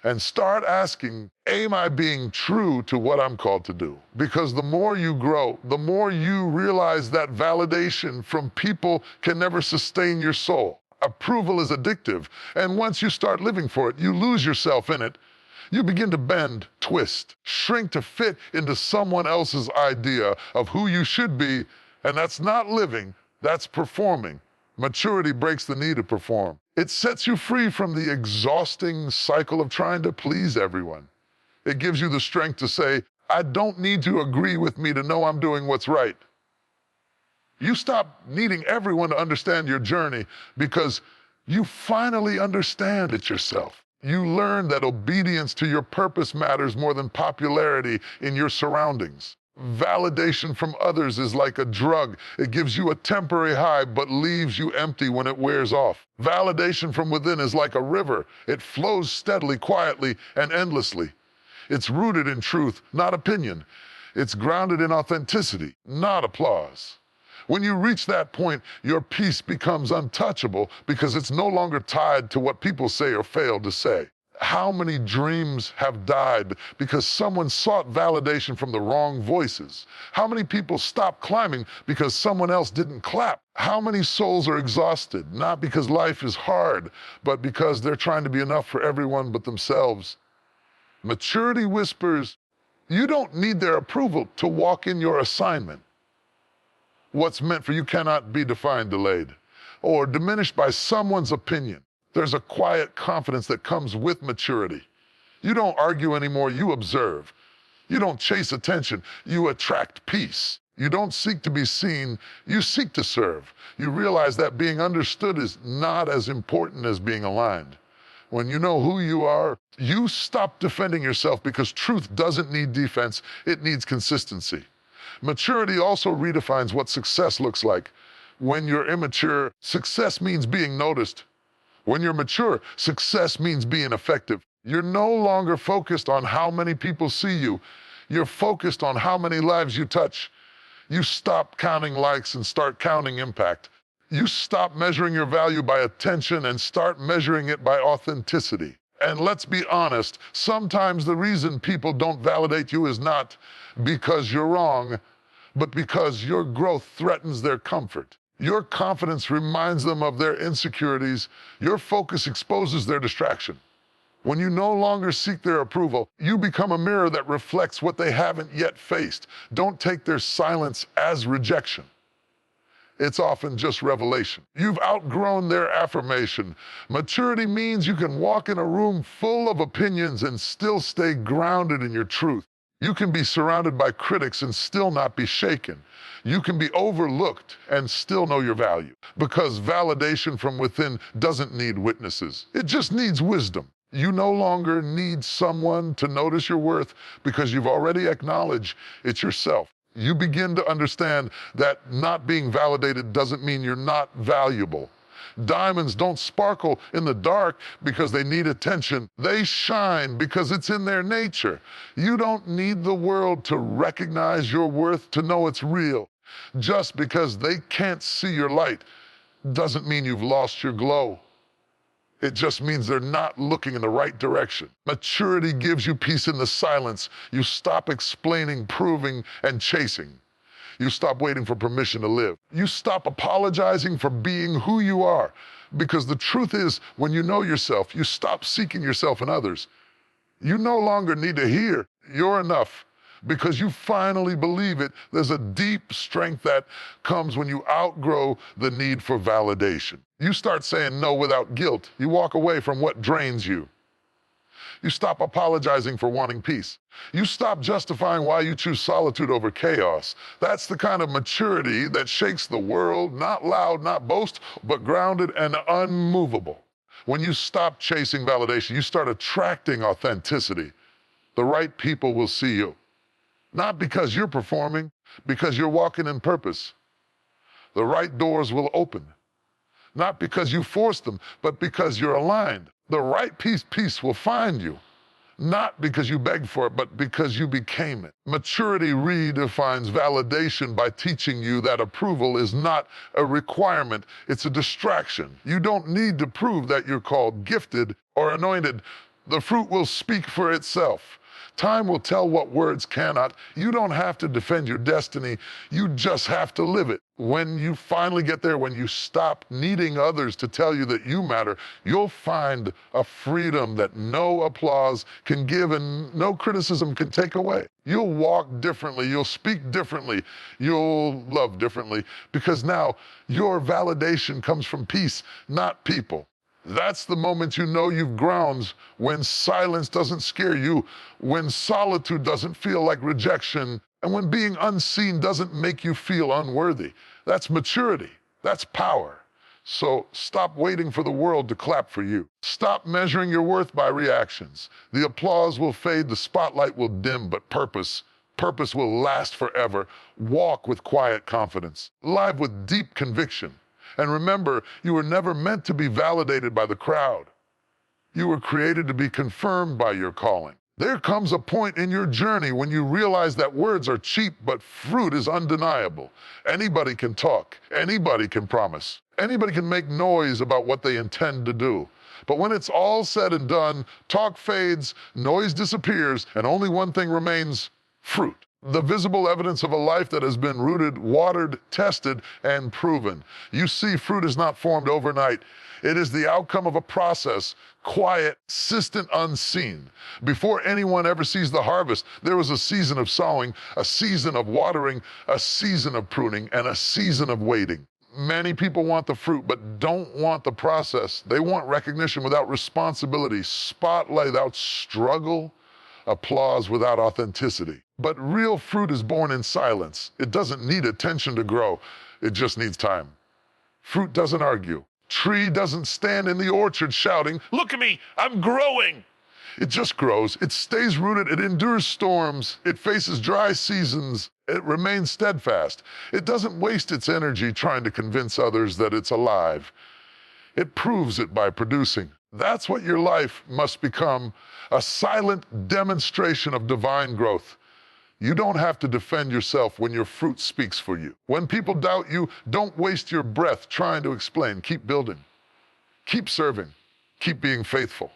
And start asking, am I being true to what I'm called to do? Because the more you grow, the more you realize that validation from people can never sustain your soul. Approval is addictive. And once you start living for it, you lose yourself in it. You begin to bend, twist, shrink to fit into someone else's idea of who you should be. And that's not living, that's performing. Maturity breaks the need to perform. It sets you free from the exhausting cycle of trying to please everyone. It gives you the strength to say, I don't need to agree with me to know I'm doing what's right. You stop needing everyone to understand your journey because you finally understand it yourself. You learn that obedience to your purpose matters more than popularity in your surroundings. Validation from others is like a drug. It gives you a temporary high, but leaves you empty when it wears off. Validation from within is like a river. It flows steadily, quietly, and endlessly. It's rooted in truth, not opinion. It's grounded in authenticity, not applause. When you reach that point, your peace becomes untouchable because it's no longer tied to what people say or fail to say. How many dreams have died because someone sought validation from the wrong voices? How many people stopped climbing because someone else didn't clap? How many souls are exhausted, not because life is hard, but because they're trying to be enough for everyone but themselves? Maturity whispers, you don't need their approval to walk in your assignment. What's meant for you cannot be defined, delayed, or diminished by someone's opinion. There's a quiet confidence that comes with maturity. You don't argue anymore, you observe. You don't chase attention, you attract peace. You don't seek to be seen, you seek to serve. You realize that being understood is not as important as being aligned. When you know who you are, you stop defending yourself because truth doesn't need defense, it needs consistency. Maturity also redefines what success looks like. When you're immature, success means being noticed. When you're mature, success means being effective. You're no longer focused on how many people see you. You're focused on how many lives you touch. You stop counting likes and start counting impact. You stop measuring your value by attention and start measuring it by authenticity. And let's be honest, sometimes the reason people don't validate you is not because you're wrong, but because your growth threatens their comfort. Your confidence reminds them of their insecurities. Your focus exposes their distraction. When you no longer seek their approval, you become a mirror that reflects what they haven't yet faced. Don't take their silence as rejection. It's often just revelation. You've outgrown their affirmation. Maturity means you can walk in a room full of opinions and still stay grounded in your truth. You can be surrounded by critics and still not be shaken. You can be overlooked and still know your value. Because validation from within doesn't need witnesses. It just needs wisdom. You no longer need someone to notice your worth because you've already acknowledged it's yourself. You begin to understand that not being validated doesn't mean you're not valuable. Diamonds don't sparkle in the dark because they need attention. They shine because it's in their nature. You don't need the world to recognize your worth to know it's real. Just because they can't see your light doesn't mean you've lost your glow. It just means they're not looking in the right direction. Maturity gives you peace in the silence. You stop explaining, proving, and chasing. You stop waiting for permission to live. You stop apologizing for being who you are. Because the truth is, when you know yourself, you stop seeking yourself in others. You no longer need to hear, "You're enough," because you finally believe it. There's a deep strength that comes when you outgrow the need for validation. You start saying no without guilt. You walk away from what drains you. You stop apologizing for wanting peace. You stop justifying why you choose solitude over chaos. That's the kind of maturity that shakes the world, not loud, not boast, but grounded and unmovable. When you stop chasing validation, you start attracting authenticity. The right people will see you. Not because you're performing, because you're walking in purpose. The right doors will open. Not because you forced them, but because you're aligned. The right peace will find you. Not because you begged for it, but because you became it. Maturity redefines validation by teaching you that approval is not a requirement, it's a distraction. You don't need to prove that you're called gifted or anointed. The fruit will speak for itself. Time will tell what words cannot. You don't have to defend your destiny. You just have to live it. When you finally get there, when you stop needing others to tell you that you matter, you'll find a freedom that no applause can give and no criticism can take away. You'll walk differently. You'll speak differently. You'll love differently because now your validation comes from peace, not people. That's the moment you know you've grounds, when silence doesn't scare you, when solitude doesn't feel like rejection, and when being unseen doesn't make you feel unworthy. That's maturity. That's power. So stop waiting for the world to clap for you. Stop measuring your worth by reactions. The applause will fade, the spotlight will dim, but purpose will last forever. Walk with quiet confidence. Live with deep conviction. And remember, you were never meant to be validated by the crowd. You were created to be confirmed by your calling. There comes a point in your journey when you realize that words are cheap, but fruit is undeniable. Anybody can talk. Anybody can promise. Anybody can make noise about what they intend to do. But when it's all said and done, talk fades, noise disappears, and only one thing remains: fruit. The visible evidence of a life that has been rooted, watered, tested, and proven. You see, fruit is not formed overnight. It is the outcome of a process, quiet, consistent, unseen. Before anyone ever sees the harvest, there was a season of sowing, a season of watering, a season of pruning, and a season of waiting. Many people want the fruit, but don't want the process. They want recognition without responsibility, spotlight without struggle, applause without authenticity. But real fruit is born in silence. It doesn't need attention to grow. It just needs time. Fruit doesn't argue. Tree doesn't stand in the orchard shouting, "Look at me, I'm growing." It just grows. It stays rooted. It endures storms. It faces dry seasons. It remains steadfast. It doesn't waste its energy trying to convince others that it's alive. It proves it by producing. That's what your life must become, a silent demonstration of divine growth. You don't have to defend yourself when your fruit speaks for you. When people doubt you, don't waste your breath trying to explain. Keep building. Keep serving. Keep being faithful.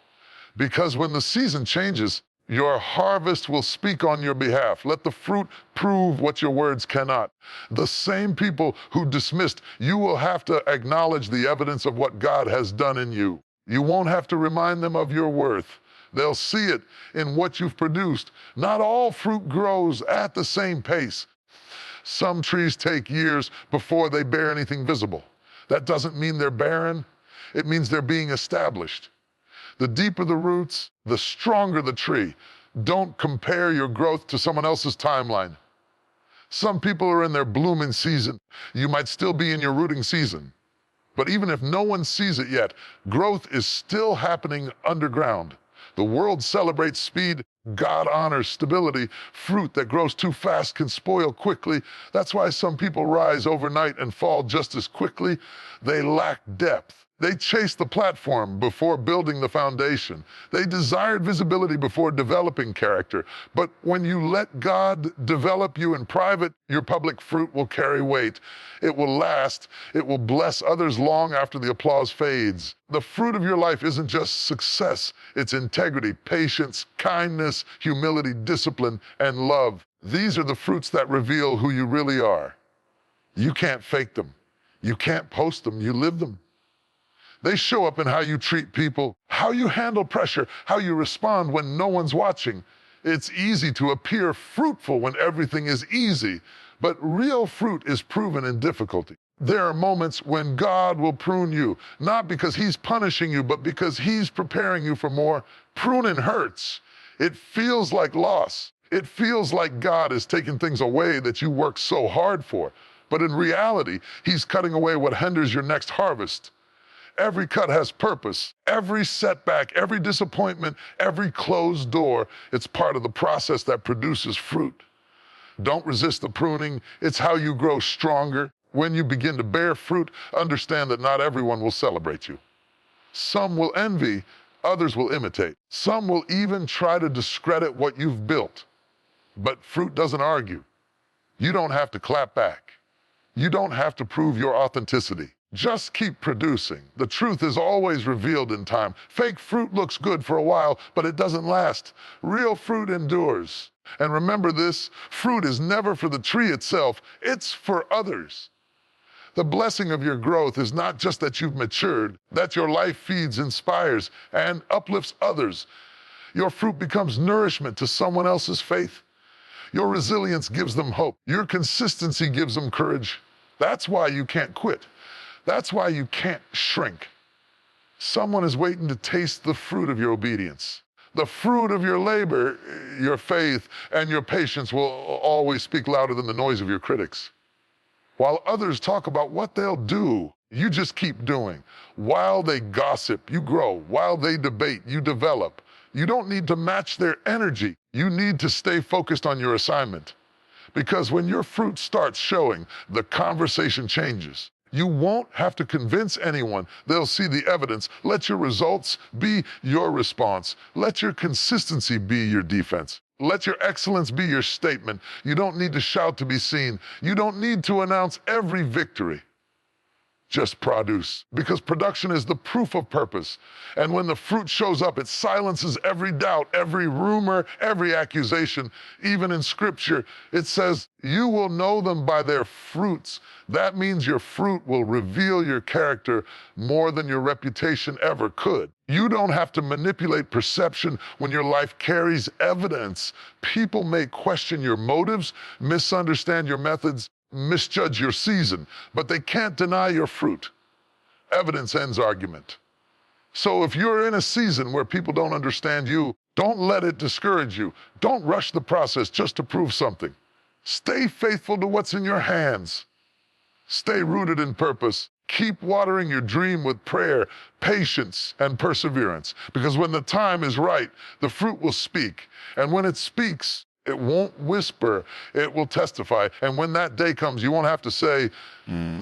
Because when the season changes, your harvest will speak on your behalf. Let the fruit prove what your words cannot. The same people who dismissed you will have to acknowledge the evidence of what God has done in you. You won't have to remind them of your worth. They'll see it in what you've produced. Not all fruit grows at the same pace. Some trees take years before they bear anything visible. That doesn't mean they're barren. It means they're being established. The deeper the roots, the stronger the tree. Don't compare your growth to someone else's timeline. Some people are in their blooming season. You might still be in your rooting season. But even if no one sees it yet, growth is still happening underground. The world celebrates speed. God honors stability. Fruit that grows too fast can spoil quickly. That's why some people rise overnight and fall just as quickly. They lack depth. They chased the platform before building the foundation. They desired visibility before developing character. But when you let God develop you in private, your public fruit will carry weight. It will last. It will bless others long after the applause fades. The fruit of your life isn't just success. It's integrity, patience, kindness, humility, discipline, and love. These are the fruits that reveal who you really are. You can't fake them. You can't post them. You live them. They show up in how you treat people, how you handle pressure, how you respond when no one's watching. It's easy to appear fruitful when everything is easy, but real fruit is proven in difficulty. There are moments when God will prune you, not because He's punishing you, but because He's preparing you for more. Pruning hurts. It feels like loss. It feels like God is taking things away that you worked so hard for. But in reality, He's cutting away what hinders your next harvest. Every cut has purpose. Every setback, every disappointment, every closed door, it's part of the process that produces fruit. Don't resist the pruning. It's how you grow stronger. When you begin to bear fruit, understand that not everyone will celebrate you. Some will envy, others will imitate. Some will even try to discredit what you've built. But fruit doesn't argue. You don't have to clap back. You don't have to prove your authenticity. Just keep producing. The truth is always revealed in time. Fake fruit looks good for a while, but it doesn't last. Real fruit endures. And remember this, fruit is never for the tree itself, it's for others. The blessing of your growth is not just that you've matured, that your life feeds, inspires, and uplifts others. Your fruit becomes nourishment to someone else's faith. Your resilience gives them hope. Your consistency gives them courage. That's why you can't quit. That's why you can't shrink. Someone is waiting to taste the fruit of your obedience. The fruit of your labor, your faith, and your patience will always speak louder than the noise of your critics. While others talk about what they'll do, you just keep doing. While they gossip, you grow. While they debate, you develop. You don't need to match their energy. You need to stay focused on your assignment. Because when your fruit starts showing, the conversation changes. You won't have to convince anyone. They'll see the evidence. Let your results be your response. Let your consistency be your defense. Let your excellence be your statement. You don't need to shout to be seen. You don't need to announce every victory. Just produce, because production is the proof of purpose. And when the fruit shows up, it silences every doubt, every rumor, every accusation. Even in Scripture, it says, you will know them by their fruits. That means your fruit will reveal your character more than your reputation ever could. You don't have to manipulate perception when your life carries evidence. People may question your motives, misunderstand your methods, misjudge your season, but they can't deny your fruit. Evidence ends argument. So if you're in a season where people don't understand you, don't let it discourage you. Don't rush the process just to prove something. Stay faithful to what's in your hands. Stay rooted in purpose. Keep watering your dream with prayer, patience, and perseverance. Because when the time is right, the fruit will speak. And when it speaks, it won't whisper, it will testify. And when that day comes, you won't have to say,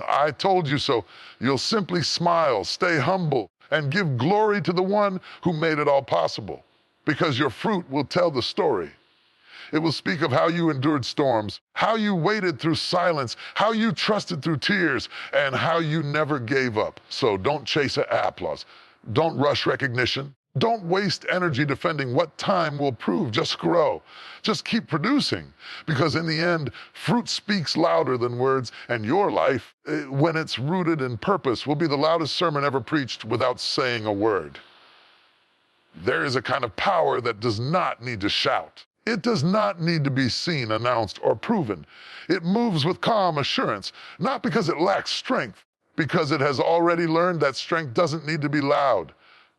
I told you so. You'll simply smile, stay humble, and give glory to the one who made it all possible. Because your fruit will tell the story. It will speak of how you endured storms, how you waited through silence, how you trusted through tears, and how you never gave up. So don't chase applause. Don't rush recognition. Don't waste energy defending what time will prove. Just grow. Just keep producing. Because in the end, fruit speaks louder than words, and your life, when it's rooted in purpose, will be the loudest sermon ever preached without saying a word. There is a kind of power that does not need to shout. It does not need to be seen, announced, or proven. It moves with calm assurance, not because it lacks strength, because it has already learned that strength doesn't need to be loud.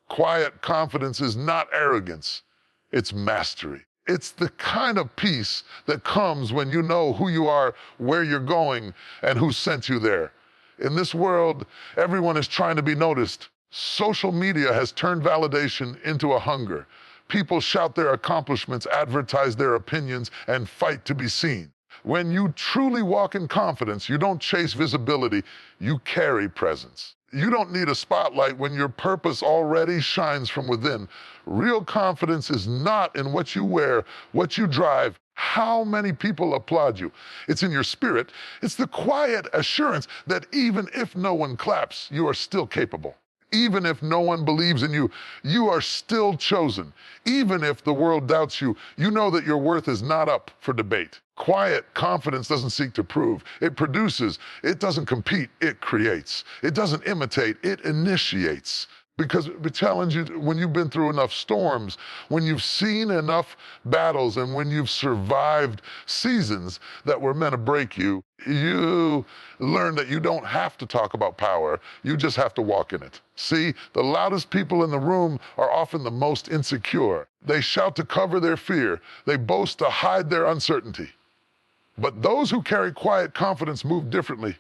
Quiet confidence is not arrogance, it's mastery. It's the kind of peace that comes when you know who you are, where you're going, and who sent you there. In this world, everyone is trying to be noticed. Social media has turned validation into a hunger. People shout their accomplishments, advertise their opinions, and fight to be seen. When you truly walk in confidence, you don't chase visibility, you carry presence. You don't need a spotlight when your purpose already shines from within. Real confidence is not in what you wear, what you drive, how many people applaud you. It's in your spirit. It's the quiet assurance that even if no one claps, you are still capable. Even if no one believes in you, you are still chosen. Even if the world doubts you, you know that your worth is not up for debate. Quiet confidence doesn't seek to prove. It produces. It doesn't compete. It creates. It doesn't imitate. It initiates. Because we challenge you, when you've been through enough storms, when you've seen enough battles, and when you've survived seasons that were meant to break you, you learn that you don't have to talk about power. You just have to walk in it. See, the loudest people in the room are often the most insecure. They shout to cover their fear. They boast to hide their uncertainty. But those who carry quiet confidence move differently.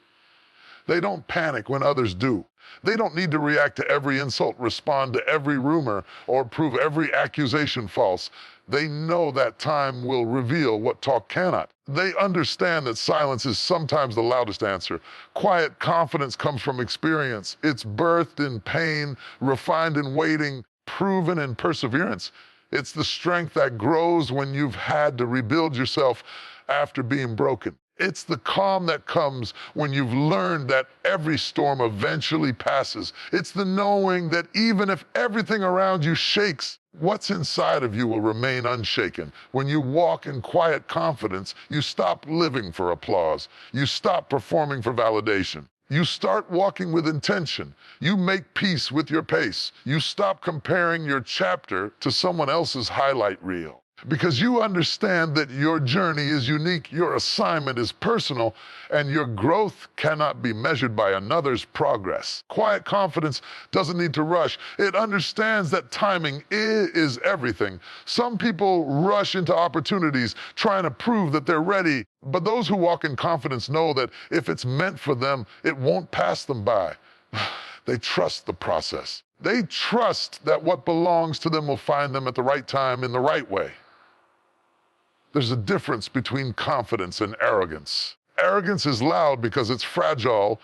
They don't panic when others do. They don't need to react to every insult, respond to every rumor, or prove every accusation false. They know that time will reveal what talk cannot. They understand that silence is sometimes the loudest answer. Quiet confidence comes from experience. It's birthed in pain, refined in waiting, proven in perseverance. It's the strength that grows when you've had to rebuild yourself after being broken. It's the calm that comes when you've learned that every storm eventually passes. It's the knowing that even if everything around you shakes, what's inside of you will remain unshaken. When you walk in quiet confidence, you stop living for applause. You stop performing for validation. You start walking with intention. You make peace with your pace. You stop comparing your chapter to someone else's highlight reel. Because you understand that your journey is unique, your assignment is personal, and your growth cannot be measured by another's progress. Quiet confidence doesn't need to rush. It understands that timing is everything. Some people rush into opportunities trying to prove that they're ready, but those who walk in confidence know that if it's meant for them, it won't pass them by. They trust the process. They trust that what belongs to them will find them at the right time in the right way. There's a difference between confidence and arrogance. Arrogance is loud because it's fragile.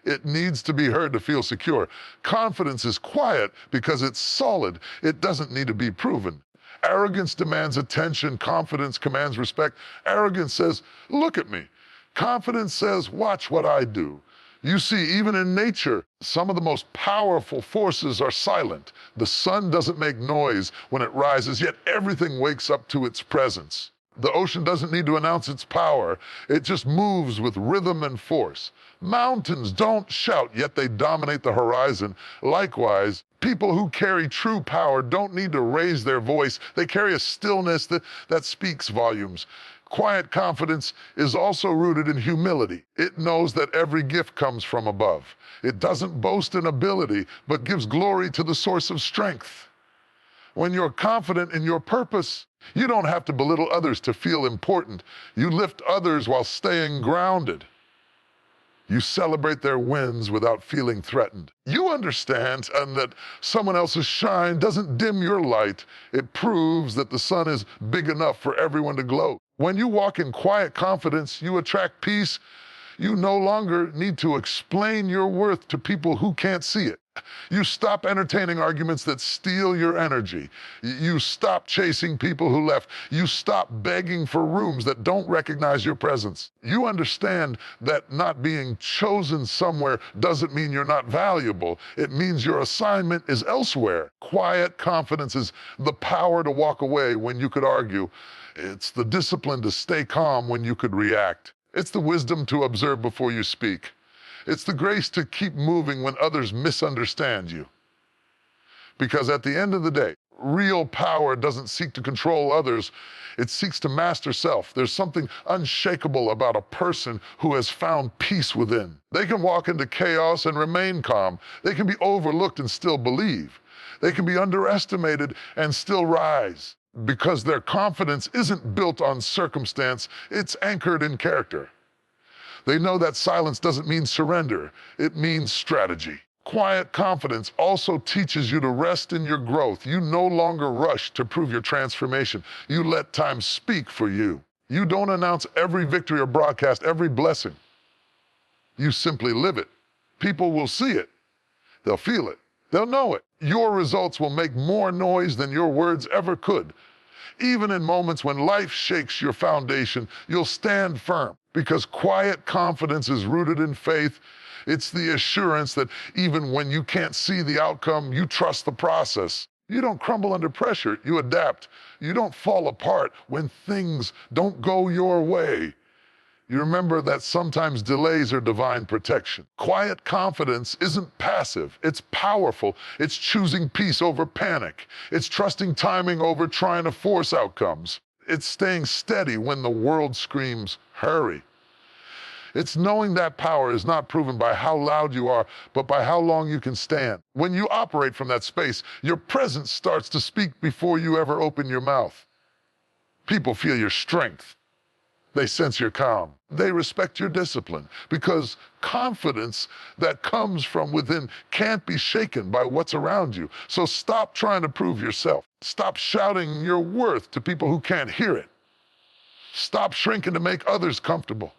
It needs to be heard to feel secure. Confidence is quiet because it's solid. It doesn't need to be proven. Arrogance demands attention. Confidence commands respect. Arrogance says, look at me. Confidence says, watch what I do. You see, even in nature, some of the most powerful forces are silent. The sun doesn't make noise when it rises, yet everything wakes up to its presence. The ocean doesn't need to announce its power. It just moves with rhythm and force. Mountains don't shout, yet they dominate the horizon. Likewise, people who carry true power don't need to raise their voice. They carry a stillness that speaks volumes. Quiet confidence is also rooted in humility. It knows that every gift comes from above. It doesn't boast in ability, but gives glory to the source of strength. When you're confident in your purpose, you don't have to belittle others to feel important. You lift others while staying grounded. You celebrate their wins without feeling threatened. You understand that someone else's shine doesn't dim your light. It proves that the sun is big enough for everyone to glow. When you walk in quiet confidence, you attract peace. You no longer need to explain your worth to people who can't see it. You stop entertaining arguments that steal your energy. You stop chasing people who left. You stop begging for rooms that don't recognize your presence. You understand that not being chosen somewhere doesn't mean you're not valuable. It means your assignment is elsewhere. Quiet confidence is the power to walk away when you could argue. It's the discipline to stay calm when you could react. It's the wisdom to observe before you speak. It's the grace to keep moving when others misunderstand you. Because at the end of the day, real power doesn't seek to control others. It seeks to master self. There's something unshakable about a person who has found peace within. They can walk into chaos and remain calm. They can be overlooked and still believe. They can be underestimated and still rise. because their confidence isn't built on circumstance, it's anchored in character. They know that silence doesn't mean surrender, it means strategy. Quiet confidence also teaches you to rest in your growth. You no longer rush to prove your transformation. You let time speak for you. You don't announce every victory or broadcast every blessing. You simply live it. People will see it. They'll feel it. They'll know it. Your results will make more noise than your words ever could. Even in moments when life shakes your foundation, you'll stand firm because quiet confidence is rooted in faith. It's the assurance that even when you can't see the outcome, you trust the process. You don't crumble under pressure, you adapt. You don't fall apart when things don't go your way. You remember that sometimes delays are divine protection. Quiet confidence isn't passive, it's powerful. It's choosing peace over panic. It's trusting timing over trying to force outcomes. It's staying steady when the world screams, hurry. It's knowing that power is not proven by how loud you are, but by how long you can stand. When you operate from that space, your presence starts to speak before you ever open your mouth. People feel your strength. They sense your calm. They respect your discipline because confidence that comes from within can't be shaken by what's around you. So stop trying to prove yourself. Stop shouting your worth to people who can't hear it. Stop shrinking to make others comfortable.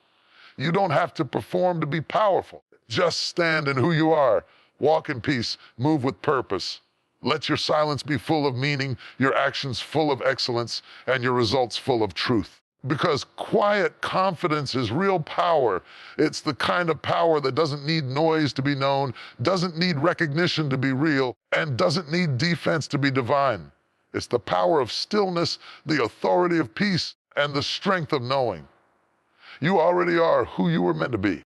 You don't have to perform to be powerful. Just stand in who you are. Walk in peace. Move with purpose. Let your silence be full of meaning, your actions full of excellence, and your results full of truth. Because quiet confidence is real power. It's the kind of power that doesn't need noise to be known, doesn't need recognition to be real, and doesn't need defense to be divine. It's the power of stillness, the authority of peace, and the strength of knowing. You already are who you were meant to be.